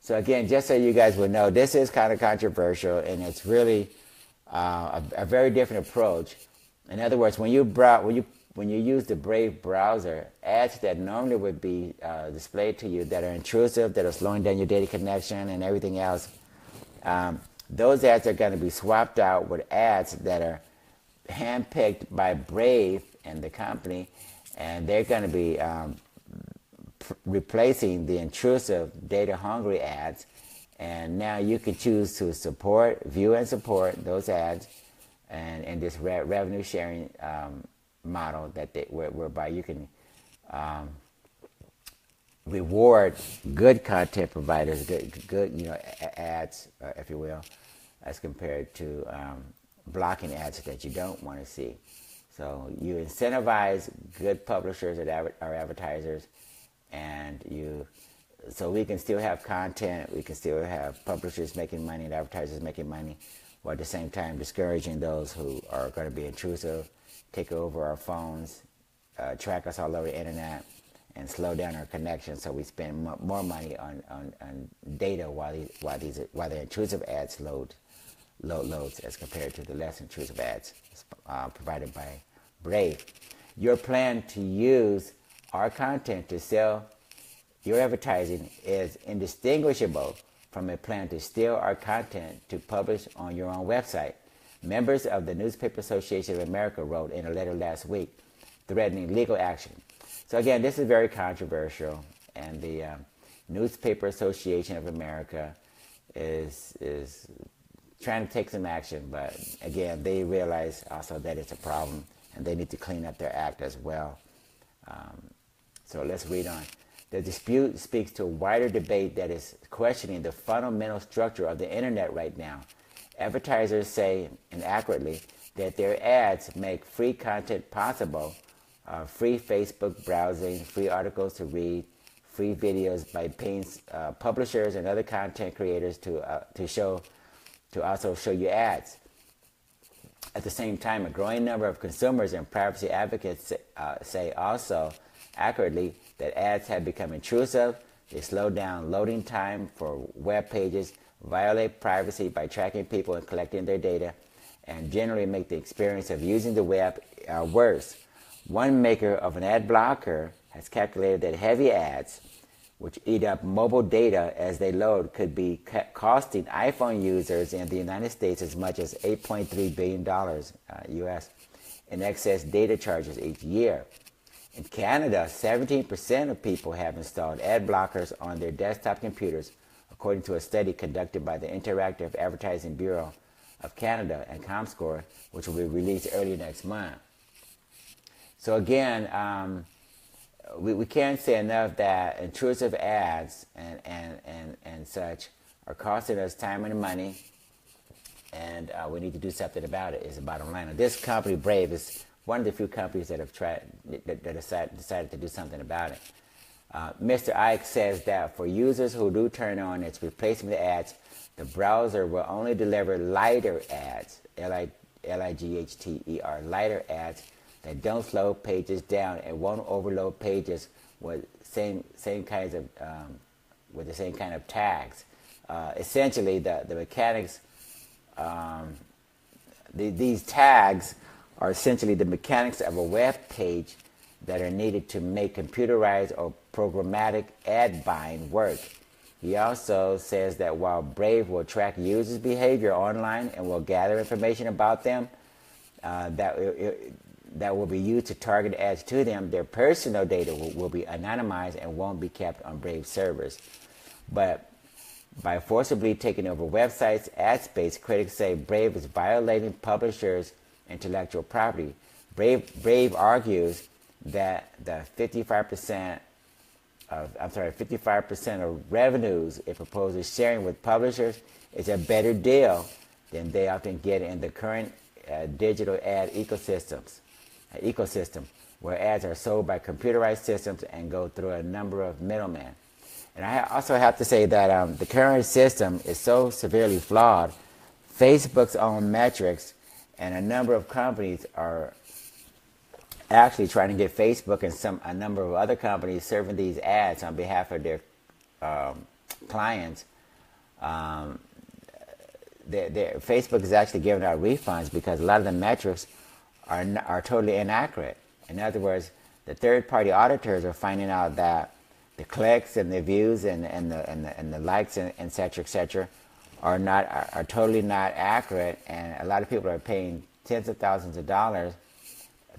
S1: So again, just so you guys will know, this is kind of controversial, and it's really a very different approach. In other words, when you use the Brave browser, ads that normally would be displayed to you that are intrusive, that are slowing down your data connection and everything else, those ads are going to be swapped out with ads that are handpicked by Brave and the company, and they're going to be replacing the intrusive, data-hungry ads. And now you can choose to view and support those ads, and in this revenue sharing model whereby you can reward good content providers, good ads, if you will, as compared to blocking ads that you don't want to see. So you incentivize good publishers that are advertisers, and so we can still have content, we can still have publishers making money and advertisers making money, while at the same time discouraging those who are going to be intrusive, take over our phones, track us all over the internet, and slow down our connection so we spend more money on data while the intrusive ads loads as compared to the less intrusive ads provided by Brave. Your plan to use our content to sell your advertising is indistinguishable from a plan to steal our content to publish on your own website. Members of the Newspaper Association of America wrote in a letter last week threatening legal action. So again, this is very controversial, and the Newspaper Association of America is trying to take some action, but again, they realize also that it's a problem, and they need to clean up their act as well. So let's read on. The dispute speaks to a wider debate that is questioning the fundamental structure of the internet right now. Advertisers say, inaccurately, that their ads make free content possible, free Facebook browsing, free articles to read, free videos by paying publishers and other content creators to also show you ads. At the same time, a growing number of consumers and privacy advocates say also accurately that ads have become intrusive, they slow down loading time for web pages, violate privacy by tracking people and collecting their data, and generally make the experience of using the web worse. One maker of an ad blocker has calculated that heavy ads, which eat up mobile data as they load, could be costing iPhone users in the United States as much as $8.3 billion US in excess data charges each year. In Canada, 17% of people have installed ad blockers on their desktop computers, according to a study conducted by the Interactive Advertising Bureau of Canada and ComScore, which will be released early next month. So again, we can't say enough that intrusive ads and such are costing us time and money, and we need to do something about it, is the bottom line. Now, this company, Brave, is one of the few companies that have decided to do something about it. Mr. Ike says that for users who do turn on its replacement ads, the browser will only deliver lighter ads, L-I-G-H-T-E-R, lighter ads that don't slow pages down and won't overload pages with the same kind of tags. Essentially, the mechanics, these tags are essentially the mechanics of a web page that are needed to make computerized or programmatic ad buying work. He also says that while Brave will track users' behavior online and will gather information about them that will be used to target ads to them, their personal data will be anonymized and won't be kept on Brave servers. But by forcibly taking over websites' ad space, critics say Brave is violating publishers' intellectual property. Brave argues that the 55% of revenues it proposes sharing with publishers is a better deal than they often get in the current digital ad ecosystem, where ads are sold by computerized systems and go through a number of middlemen. And I also have to say that the current system is so severely flawed. Facebook's own metrics and a number of companies are actually trying to get Facebook and a number of other companies serving these ads on behalf of their clients. Facebook is actually giving out refunds because a lot of the metrics are totally inaccurate. In other words, the third-party auditors are finding out that the clicks and the views and the likes and et cetera, are totally not accurate, and a lot of people are paying tens of thousands of dollars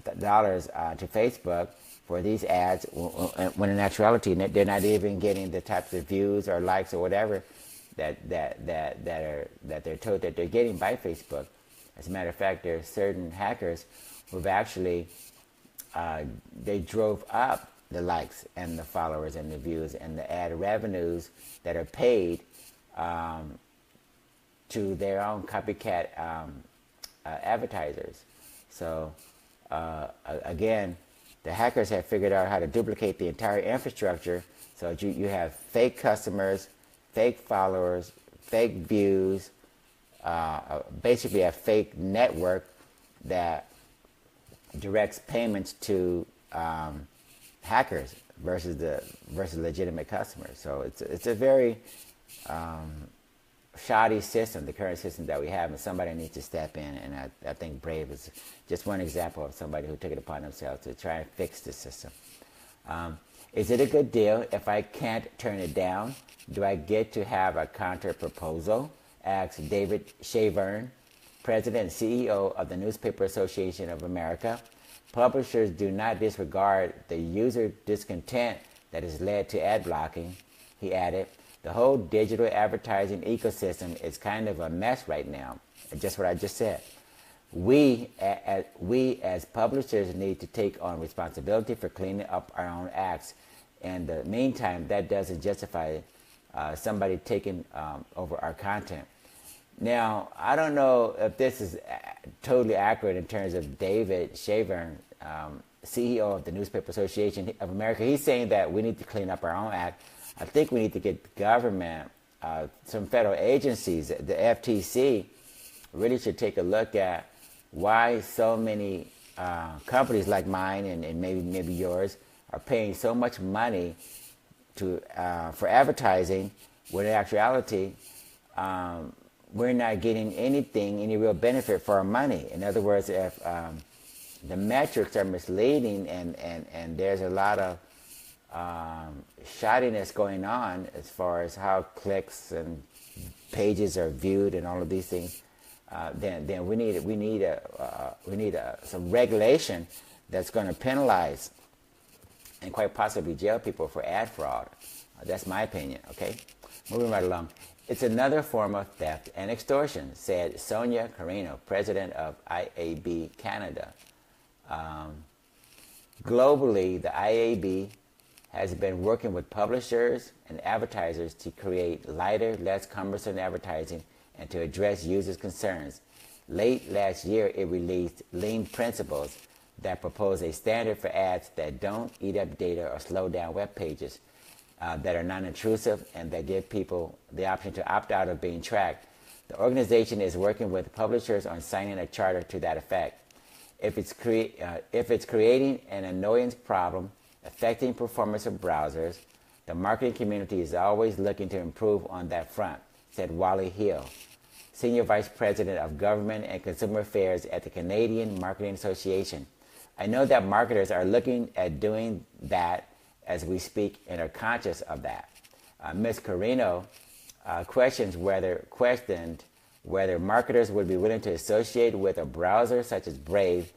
S1: to Facebook for these ads, when in actuality they're not even getting the types of views or likes or whatever that they're told that they're getting by Facebook. As a matter of fact, there are certain hackers who've actually they drove up the likes and the followers and the views and the ad revenues that are paid to their own copycat advertisers. So again, the hackers have figured out how to duplicate the entire infrastructure, so that you have fake customers, fake followers, fake views, basically a fake network that directs payments to hackers versus legitimate customers. So it's a very shoddy system, the current system that we have, and somebody needs to step in, and I think Brave is just one example of somebody who took it upon themselves to try and fix the system. Is it a good deal if I can't turn it down? Do I get to have a counter proposal? Asks David Shavern, President and CEO of the Newspaper Association of America. Publishers do not disregard the user discontent that has led to ad blocking, he added. The whole digital advertising ecosystem is kind of a mess right now. Just what I just said. We as publishers need to take on responsibility for cleaning up our own acts. In the meantime, that doesn't justify somebody taking over our content. Now, I don't know if this is totally accurate in terms of David Shavern, CEO of the Newspaper Association of America. He's saying that we need to clean up our own act. I think we need to get the government, some federal agencies, the FTC, really should take a look at why so many companies like mine and maybe yours are paying so much money for advertising, when in actuality we're not getting anything, any real benefit for our money. In other words, if the metrics are misleading and there's a lot of shoddiness going on as far as how clicks and pages are viewed and all of these things, then we need some regulation that's going to penalize and quite possibly jail people for ad fraud. That's my opinion. Okay, moving right along. It's another form of theft and extortion, said Sonia Carino, president of IAB Canada. Globally, the IAB has been working with publishers and advertisers to create lighter, less cumbersome advertising and to address users' concerns. Late last year, it released Lean Principles that propose a standard for ads that don't eat up data or slow down web pages, that are non-intrusive, and that give people the option to opt out of being tracked. The organization is working with publishers on signing a charter to that effect. If it's creating an annoyance problem affecting performance of browsers, the marketing community is always looking to improve on that front, said Wally Hill, Senior Vice President of Government and Consumer Affairs at the Canadian Marketing Association. I know that marketers are looking at doing that as we speak and are conscious of that. Ms. Carino questioned whether marketers would be willing to associate with a browser such as Brave.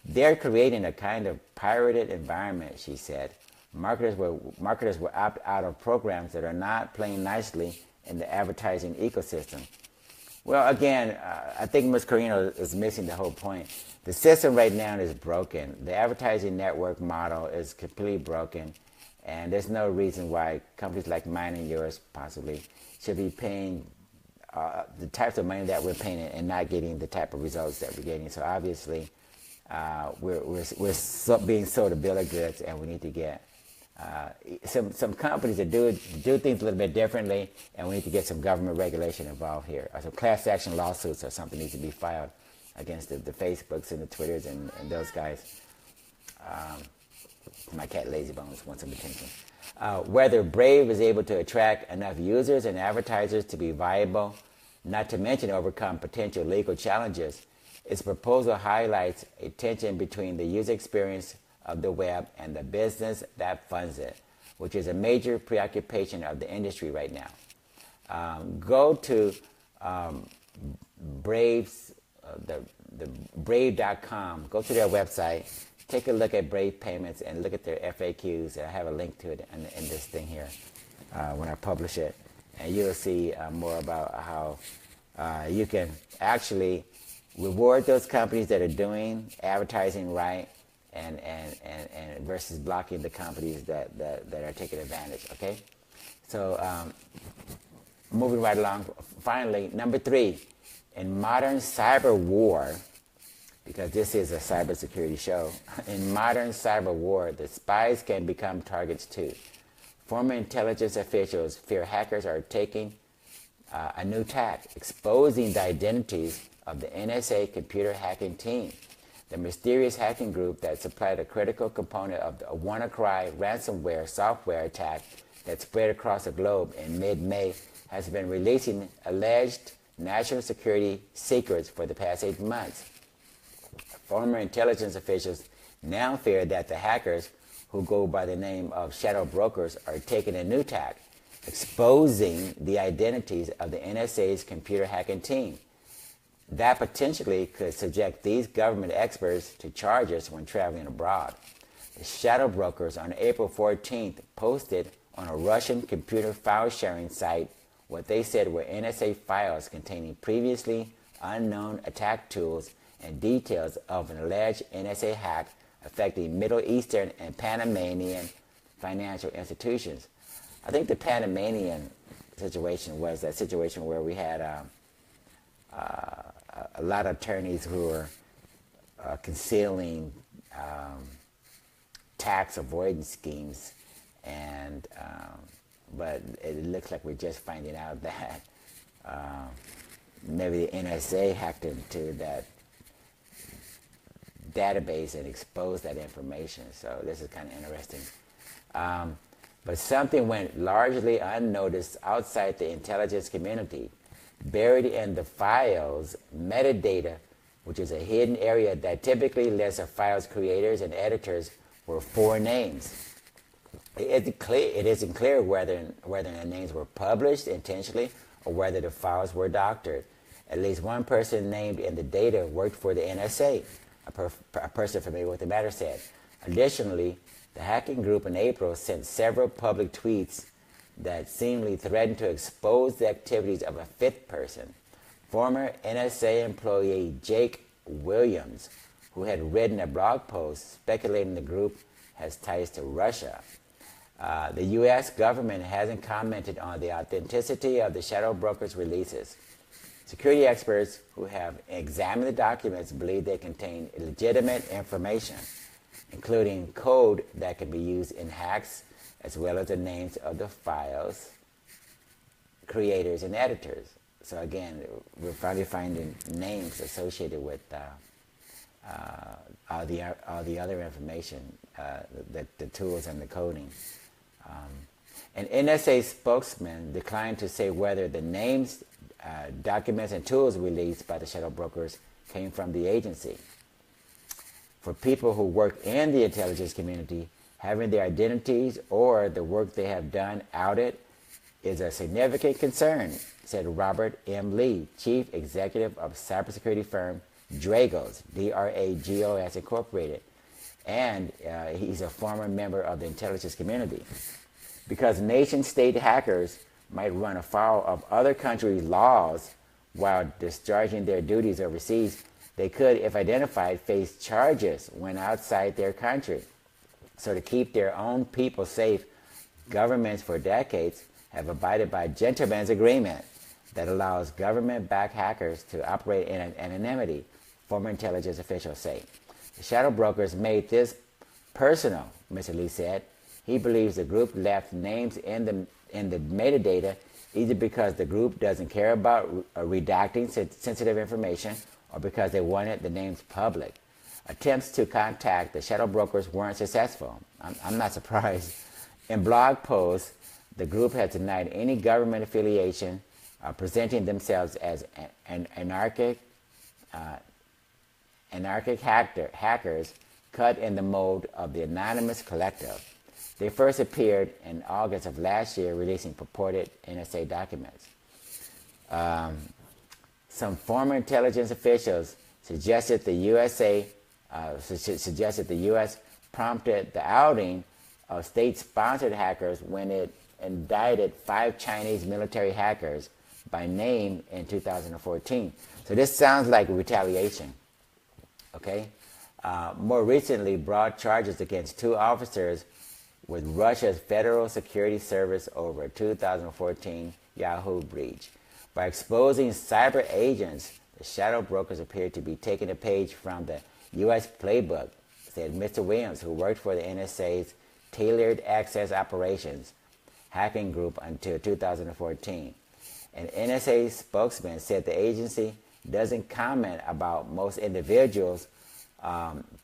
S1: They're creating a kind of pirated environment, she said. Marketers will opt out of programs that are not playing nicely in the advertising ecosystem. Well, again, I think Ms. Carino is missing the whole point. The system right now is broken. The advertising network model is completely broken, and there's no reason why companies like mine and yours possibly should be paying the types of money that we're paying and not getting the type of results that we're getting. So obviously, we're being sold a bill of goods, and we need to get some companies that do things a little bit differently, and we need to get some government regulation involved here. Some class action lawsuits or something needs to be filed against the Facebooks and the Twitters and those guys. My cat Lazy Bones wants some attention. Whether Brave is able to attract enough users and advertisers to be viable, not to mention overcome potential legal challenges, its proposal highlights a tension between the user experience of the web and the business that funds it, which is a major preoccupation of the industry right now. Go to Brave's, the Brave.com. Go to their website. Take a look at Brave Payments and look at their FAQs. I have a link to it in this thing here when I publish it. And you'll see more about how you can actually reward those companies that are doing advertising right and versus blocking the companies that are taking advantage, okay? So moving right along, finally, number 3, in modern cyber war, because this is a cybersecurity show, in modern cyber war, the spies can become targets too. Former intelligence officials fear hackers are taking a new tack, exposing the identities of the NSA computer hacking team, the mysterious hacking group that supplied a critical component of the WannaCry ransomware software attack that spread across the globe in mid-May, has been releasing alleged national security secrets for the past 8 months. Former intelligence officials now fear that the hackers, who go by the name of shadow brokers, are taking a new tack, exposing the identities of the NSA's computer hacking team. That potentially could subject these government experts to charges when traveling abroad. The shadow brokers on April 14th posted on a Russian computer file sharing site what they said were NSA files containing previously unknown attack tools and details of an alleged NSA hack affecting Middle Eastern and Panamanian financial institutions. I think the Panamanian situation was that situation where we had a lot of attorneys who were concealing tax avoidance schemes, and but it looks like we're just finding out that maybe the NSA hacked into that database and exposed that information. So this is kind of interesting. But something went largely unnoticed outside the intelligence community. buried in the file's metadata, which is a hidden area that typically lists a file's creators and editors, were 4 names. It isn't clear whether the names were published intentionally or whether the files were doctored. At least one person named in the data worked for the NSA, a person familiar with the matter said. Additionally, the hacking group in April sent several public tweets that seemingly threatened to expose the activities of a 5th person, former NSA employee Jake Williams, who had written a blog post speculating the group has ties to Russia. The U.S. government hasn't commented on the authenticity of the shadow brokers' releases. Security experts who have examined the documents believe they contain legitimate information, including code that can be used in hacks, as well as the names of the files, creators, and editors. So again, we're finally finding names associated with all the other information, the tools and the coding. An NSA spokesman declined to say whether the names, documents, and tools released by the shadow brokers came from the agency. For people who work in the intelligence community, having their identities or the work they have done outed is a significant concern, said Robert M. Lee, chief executive of cybersecurity firm Dragos, D-R-A-G-O-S Incorporated, and he's a former member of the intelligence community. Because nation-state hackers might run afoul of other countries' laws while discharging their duties overseas, they could, if identified, face charges when outside their country. So to keep their own people safe, governments for decades have abided by a gentleman's agreement that allows government-backed hackers to operate in anonymity, former intelligence officials say. The shadow brokers made this personal, Mr. Lee said. He believes the group left names in the metadata either because the group doesn't care about redacting sensitive information or because they wanted the names public. Attempts to contact the shadow brokers weren't successful. I'm not surprised. In blog posts, the group has denied any government affiliation, presenting themselves as anarchic hackers cut in the mold of the anonymous collective. They first appeared in August of last year, releasing purported NSA documents. Some former intelligence officials suggested the U.S. prompted the outing of state-sponsored hackers when it indicted 5 Chinese military hackers by name in 2014. So this sounds like retaliation. Okay. More recently, brought charges against 2 officers with Russia's Federal Security Service over a 2014 Yahoo breach. By exposing cyber agents, the shadow brokers appear to be taking a page from the U.S. playbook, said Mr. Williams, who worked for the NSA's Tailored Access Operations hacking group until 2014. An NSA spokesman said the agency doesn't comment about most individuals'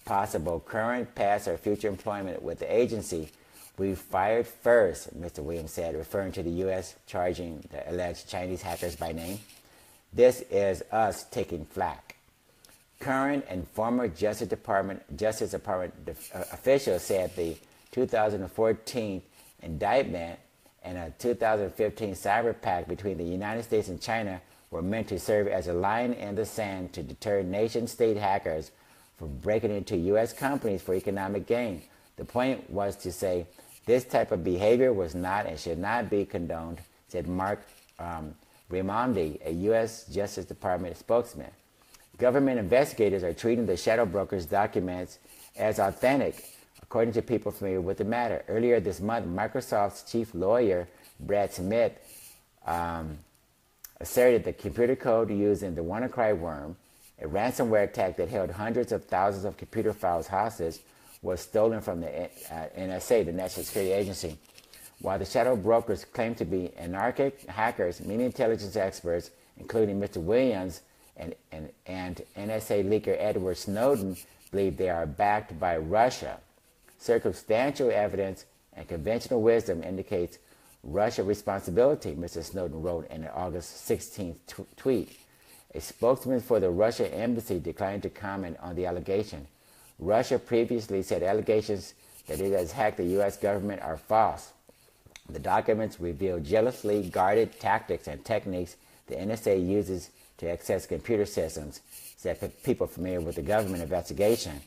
S1: possible current, past, or future employment with the agency. We fired first, Mr. Williams said, referring to the U.S. charging the alleged Chinese hackers by name. This is us taking flack. Current and former Justice Department officials said the 2014 indictment and a 2015 cyber pact between the United States and China were meant to serve as a line in the sand to deter nation-state hackers from breaking into U.S. companies for economic gain. The point was to say this type of behavior was not and should not be condoned, said Mark Raimondi, a U.S. Justice Department spokesman. Government investigators are treating the shadow brokers' documents as authentic, according to people familiar with the matter. Earlier this month, Microsoft's chief lawyer, Brad Smith, asserted the computer code used in the WannaCry worm, a ransomware attack that held hundreds of thousands of computer files hostage, was stolen from the NSA, the National Security Agency. While the shadow brokers claim to be anarchic hackers, many intelligence experts, including Mr. Williams and NSA leaker Edward Snowden, believe they are backed by Russia. Circumstantial evidence and conventional wisdom indicates Russia responsibility, Mr. Snowden wrote in an August 16th tweet. A spokesman for the Russia embassy declined to comment on the allegation. Russia previously said allegations that it has hacked the U.S. government are false. The documents reveal jealously guarded tactics and techniques the NSA uses to access computer systems, said people familiar with the government investigation,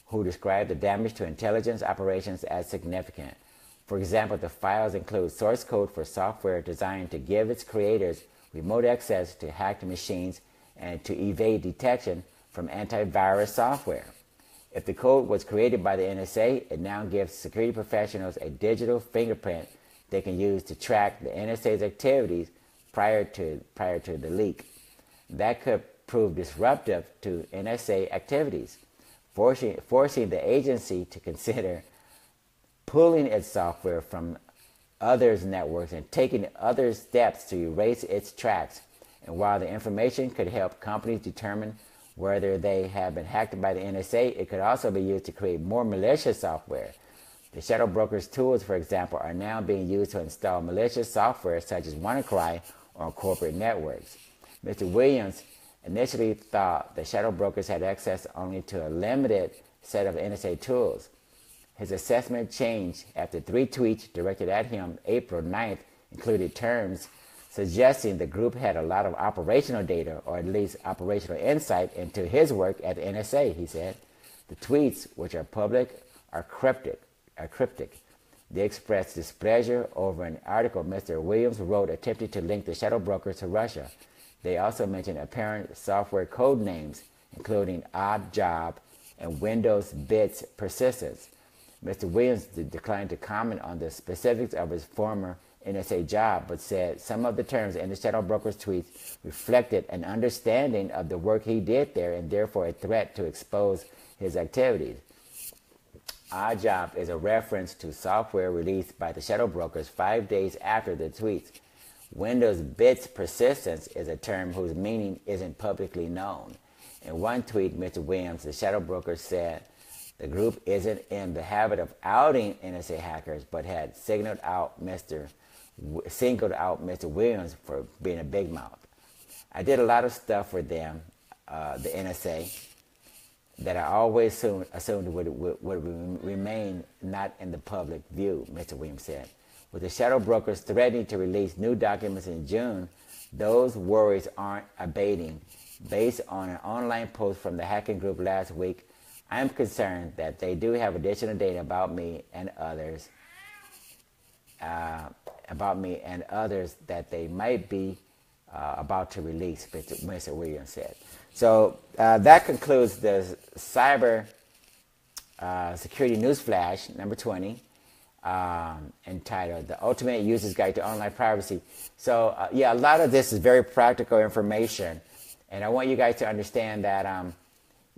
S1: who described the damage to intelligence operations as significant. For example, the files include source code for software designed to give its creators remote access to hacked machines and to evade detection from antivirus software. If the code was created by the NSA, it now gives security professionals a digital fingerprint they can use to track the NSA's activities prior to the leak. That could prove disruptive to NSA activities, forcing the agency to consider pulling its software from others' networks and taking other steps to erase its tracks. And while the information could help companies determine whether they have been hacked by the NSA, it could also be used to create more malicious software. The shadow brokers' tools, for example, are now being used to install malicious software such as WannaCry on corporate networks. Mr. Williams initially thought the shadow brokers had access only to a limited set of NSA tools. His assessment changed after 3 tweets directed at him April 9th included terms suggesting the group had a lot of operational data, or at least operational insight into his work at the NSA, he said. The tweets, which are public, are cryptic. They expressed displeasure over an article Mr. Williams wrote attempting to link the shadow brokers to Russia. They also mentioned apparent software code names, including odd job and Windows bits persistence. Mr. Williams declined to comment on the specifics of his former NSA job, but said some of the terms in the shadow broker's tweets reflected an understanding of the work he did there and therefore a threat to expose his activities. Odd job is a reference to software released by the shadow brokers 5 days after the tweets. Windows bits persistence is a term whose meaning isn't publicly known. In one tweet, Mr. Williams, the shadow broker, said the group isn't in the habit of outing NSA hackers, but had singled out Mr. Williams for being a big mouth. I did a lot of stuff for them, the NSA, that I always assumed would remain not in the public view, Mr. Williams said. With the shadow brokers threatening to release new documents in June, those worries aren't abating. Based on an online post from the hacking group last week, I'm concerned that they do have additional data about me and others that they might be about to release, Mr. Williams said. So that concludes the Cyber Security Newsflash, number 20, entitled The Ultimate User's Guide to Online Privacy. So yeah, a lot of this is very practical information. And I want you guys to understand that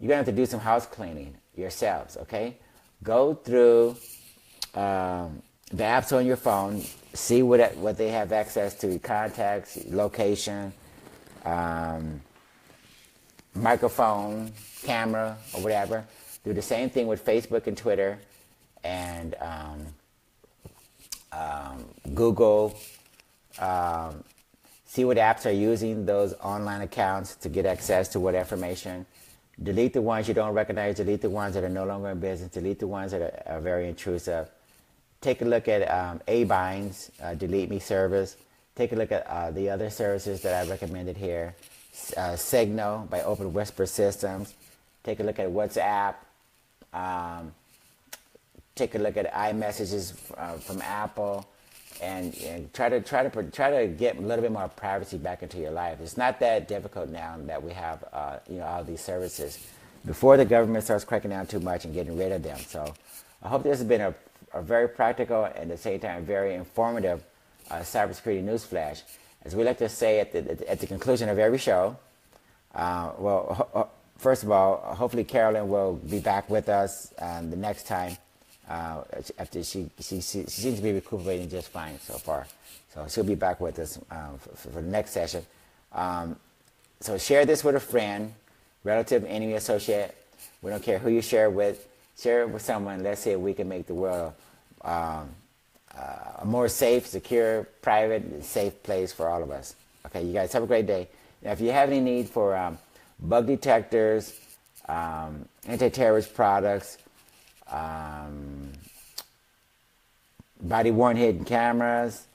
S1: you're going to have to do some house cleaning yourselves, okay? Go through the apps on your phone, see what they have access to, contacts, location, microphone, camera, or whatever. Do the same thing with Facebook and Twitter and Google. See what apps are using those online accounts to get access to what information. Delete the ones you don't recognize. Delete the ones that are no longer in business. Delete the ones that are very intrusive. Take a look at A-Bind's Delete Me service. Take a look at the other services that I recommended here. Signal by Open Whisper Systems. Take a look at WhatsApp. Take a look at iMessages from Apple. And try to get a little bit more privacy back into your life. It's not that difficult now that we have all these services. Before the government starts cracking down too much and getting rid of them. So I hope this has been a very practical and at the same time very informative cybersecurity newsflash. As we like to say at the conclusion of every show, first of all, hopefully Carolyn will be back with us the next time. After she seems to be recuperating just fine so far, so she'll be back with us for the next session. So share this with a friend, relative, enemy, associate. We don't care who you share it with. Share it with someone. Let's see if we can make the world a a more safe, secure, private, and safe place for all of us. Okay, you guys have a great day. Now, if you have any need for bug detectors, anti-terrorist products, body-worn hidden cameras,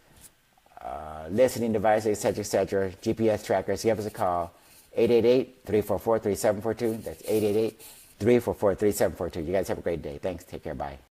S1: listening devices, etc., GPS trackers, give us a call, 888-344-3742. That's 888-344-3742. You guys have a great day. Thanks. Take care. Bye.